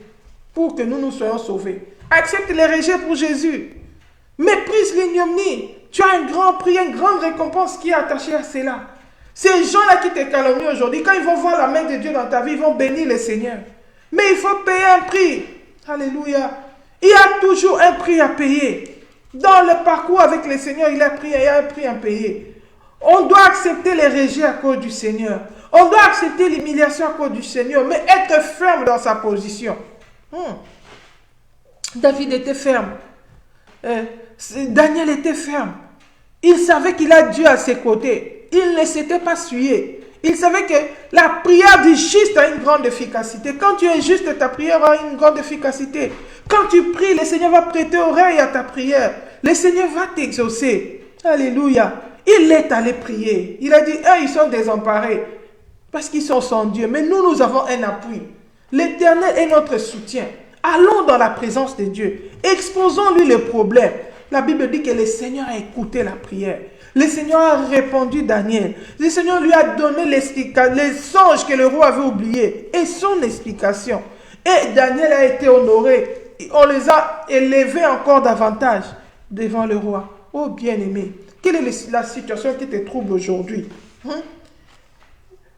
pour que nous soyons sauvés. Accepte les rejets pour Jésus. Méprise l'ignominie. Tu as un grand prix, une grande récompense qui est attachée à cela. Ces gens-là qui te calomnient aujourd'hui, quand ils vont voir la main de Dieu dans ta vie, ils vont bénir le Seigneur. Mais il faut payer un prix. Alléluia. Il y a toujours un prix à payer. Dans le parcours avec le Seigneur, il y a un prix à payer. On doit accepter les rejets à cause du Seigneur. On doit accepter l'humiliation à cause du Seigneur, mais être ferme dans sa position. David était ferme. Daniel était ferme. Il savait qu'il a Dieu à ses côtés. Il ne s'était pas souillé. Il savait que la prière du juste a une grande efficacité. Quand tu es juste, ta prière a une grande efficacité. Quand tu pries, le Seigneur va prêter oreille à ta prière. Le Seigneur va t'exaucer. Alléluia. Il est allé prier. Il a dit, ils sont désemparés parce qu'ils sont sans Dieu. Mais nous avons un appui. L'Éternel est notre soutien. Allons dans la présence de Dieu. Exposons-lui le problème. La Bible dit que le Seigneur a écouté la prière. Le Seigneur a répondu Daniel. Le Seigneur lui a donné les songes que le roi avait oubliés et son explication. Et Daniel a été honoré. On les a élevés encore davantage devant le roi. Oh bien-aimé, quelle est la situation qui te trouble aujourd'hui?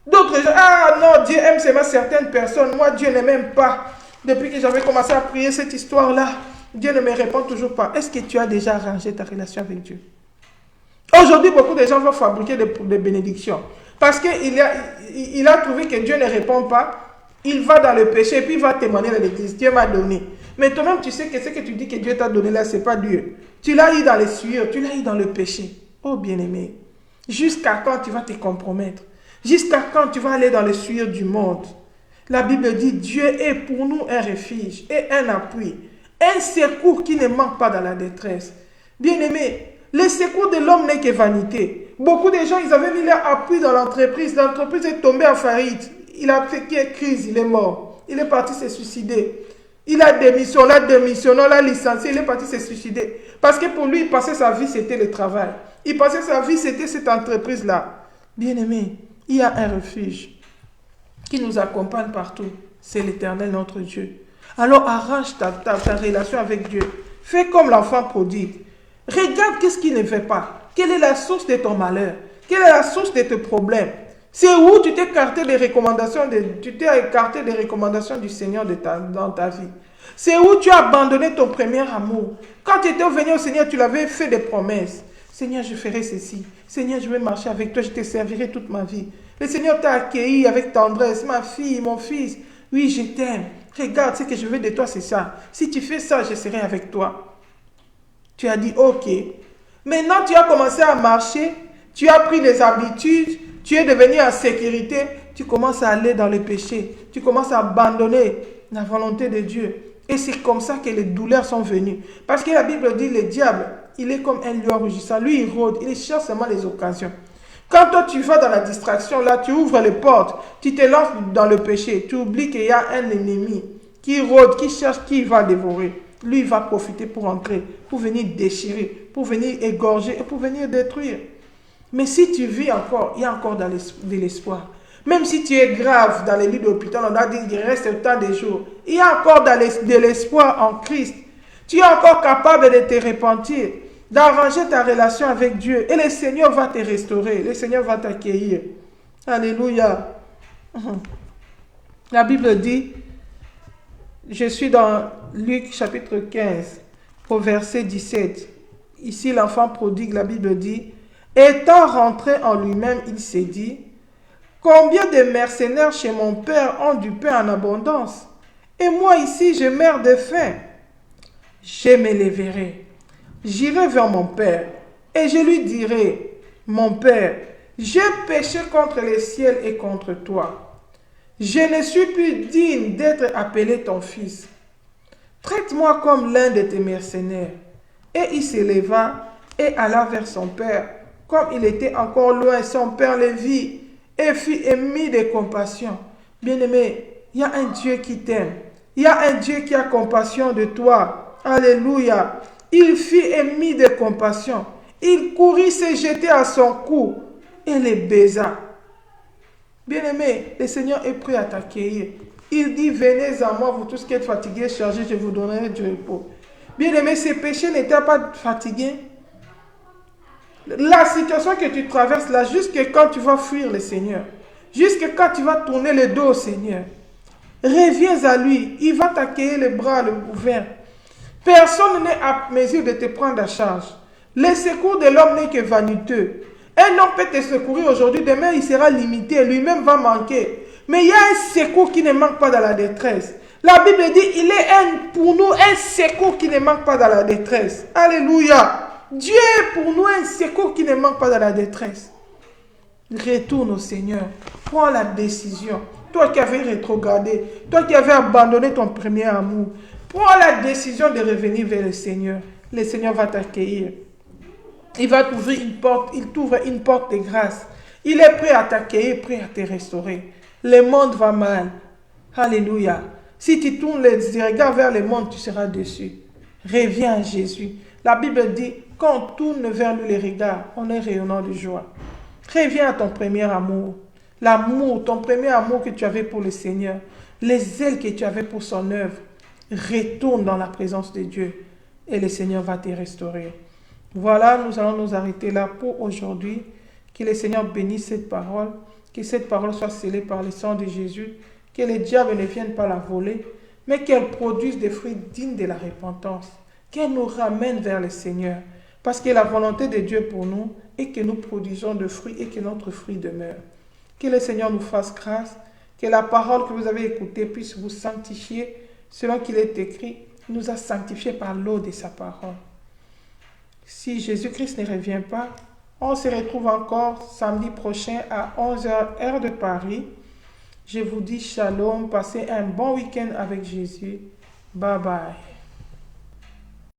D'autres gens, non, Dieu aime seulement certaines personnes. Moi, Dieu ne m'aime pas. Depuis que j'avais commencé à prier cette histoire-là, Dieu ne me répond toujours pas. Est-ce que tu as déjà arrangé ta relation avec Dieu? Aujourd'hui, beaucoup de gens vont fabriquer des bénédictions. Parce qu'il a trouvé que Dieu ne répond pas. Il va dans le péché et puis il va témoigner à l'église. Dieu m'a donné. Mais toi-même, tu sais que ce que tu dis que Dieu t'a donné là, ce n'est pas Dieu. Tu l'as eu dans les souillures, tu l'as eu dans le péché. Oh bien-aimé, jusqu'à quand tu vas te compromettre? Jusqu'à quand tu vas aller dans les souillures du monde? La Bible dit, Dieu est pour nous un refuge et un appui, un secours qui ne manque pas dans la détresse. Bien-aimé, le secours de l'homme n'est que vanité. Beaucoup de gens, ils avaient mis leur appui dans l'entreprise. L'entreprise est tombée en faillite. Il a fait qu'il y ait crise, il est mort. Il est parti se suicider. Il a démissionné, on l'a licencié, il est parti se suicider. Parce que pour lui, il pensait sa vie, c'était le travail. Il pensait sa vie, c'était cette entreprise-là. Bien-aimé, il y a un refuge qui nous accompagne partout. C'est l'Éternel, notre Dieu. Alors arrange ta relation avec Dieu. Fais comme l'enfant prodigue. Regarde qu'est-ce qui ne fait pas. Quelle est la source de ton malheur? Quelle est la source de tes problèmes? C'est où tu t'es écarté des recommandations du Seigneur dans ta vie. C'est où tu as abandonné ton premier amour. Quand tu étais venu au Seigneur, tu l'avais fait des promesses. Seigneur, je ferai ceci. Seigneur, je vais marcher avec toi, je te servirai toute ma vie. Le Seigneur t'a accueilli avec tendresse. Ma fille, mon fils, oui, je t'aime. Regarde, ce que je veux de toi, c'est ça. Si tu fais ça, je serai avec toi. Tu as dit, ok. Maintenant, tu as commencé à marcher. Tu as pris les habitudes. Tu es devenu en sécurité. Tu commences à aller dans le péché. Tu commences à abandonner la volonté de Dieu. Et c'est comme ça que les douleurs sont venues. Parce que la Bible dit, le diable, il est comme un lion rugissant. Lui, il rôde. Il cherche seulement les occasions. Quand toi tu vas dans la distraction, là tu ouvres les portes, tu te lances dans le péché, tu oublies qu'il y a un ennemi qui rôde, qui cherche, qui va dévorer. Lui, il va profiter pour entrer, pour venir déchirer, pour venir égorger et pour venir détruire. Mais si tu vis encore, il y a encore de l'espoir. Même si tu es grave dans les lits d'hôpital, on a dit qu'il reste autant de jours. Il y a encore de l'espoir en Christ. Tu es encore capable de te repentir, d'arranger ta relation avec Dieu. Et le Seigneur va te restaurer. Le Seigneur va t'accueillir. Alléluia. La Bible dit, je suis dans Luc chapitre 15, au verset 17. Ici, l'enfant prodigue, la Bible dit, étant rentré en lui-même, il s'est dit, combien de mercenaires chez mon père ont du pain en abondance, et moi ici je meurs de faim. Je me lèverai, j'irai vers mon père, et je lui dirai, mon père, j'ai péché contre le ciel et contre toi. Je ne suis plus digne d'être appelé ton fils. Traite-moi comme l'un de tes mercenaires. Et il se leva et alla vers son père. Comme il était encore loin, son père le vit et fut ému de compassion. Bien-aimé, il y a un Dieu qui t'aime. Il y a un Dieu qui a compassion de toi. Alléluia. Il fut ému de compassion. Il courut se jeter à son cou et le baisa. Bien-aimé, le Seigneur est prêt à t'accueillir. Il dit, venez à moi, vous tous qui êtes fatigués, chargés, je vous donnerai du repos. Bien-aimé, ces péchés n'étaient pas fatigués. La situation que tu traverses là, jusqu'à quand tu vas fuir le Seigneur, jusqu'à quand tu vas tourner le dos au Seigneur, reviens à lui, il va t'accueillir les bras ouverts. Personne n'est à mesure de te prendre à charge. Le secours de l'homme n'est que vaniteux. Un homme peut te secourir aujourd'hui, demain il sera limité, lui-même va manquer. Mais il y a un secours qui ne manque pas dans la détresse. La Bible dit, il est pour nous un secours qui ne manque pas dans la détresse. Alléluia. Dieu est pour nous un secours qui ne manque pas dans la détresse. Retourne au Seigneur. Prends la décision. Toi qui avais rétrogradé, toi qui avais abandonné ton premier amour, prends la décision de revenir vers le Seigneur. Le Seigneur va t'accueillir. Il va t'ouvrir une porte, il t'ouvre une porte de grâce. Il est prêt à t'accueillir, prêt à te restaurer. Le monde va mal. Alléluia. Si tu tournes les regards vers le monde, tu seras déçu. Reviens à Jésus. La Bible dit, quand on tourne vers lui les regards, on est rayonnant de joie. Reviens à ton premier amour. L'amour, ton premier amour que tu avais pour le Seigneur. Les ailes que tu avais pour son œuvre. Retourne dans la présence de Dieu. Et le Seigneur va te restaurer. Voilà, nous allons nous arrêter là pour aujourd'hui. Que le Seigneur bénisse cette parole. Que cette parole soit scellée par le sang de Jésus. Que le diable ne vienne pas la voler. Mais qu'elle produise des fruits dignes de la repentance. Qu'elle nous ramène vers le Seigneur. Parce que la volonté de Dieu pour nous est que nous produisons de fruits et que notre fruit demeure. Que le Seigneur nous fasse grâce. Que la parole que vous avez écoutée puisse vous sanctifier. Selon qu'il est écrit, il nous a sanctifiés par l'eau de sa parole. Si Jésus-Christ ne revient pas, on se retrouve encore samedi prochain à 11h heure de Paris. Je vous dis shalom, passez un bon week-end avec Jésus. Bye bye.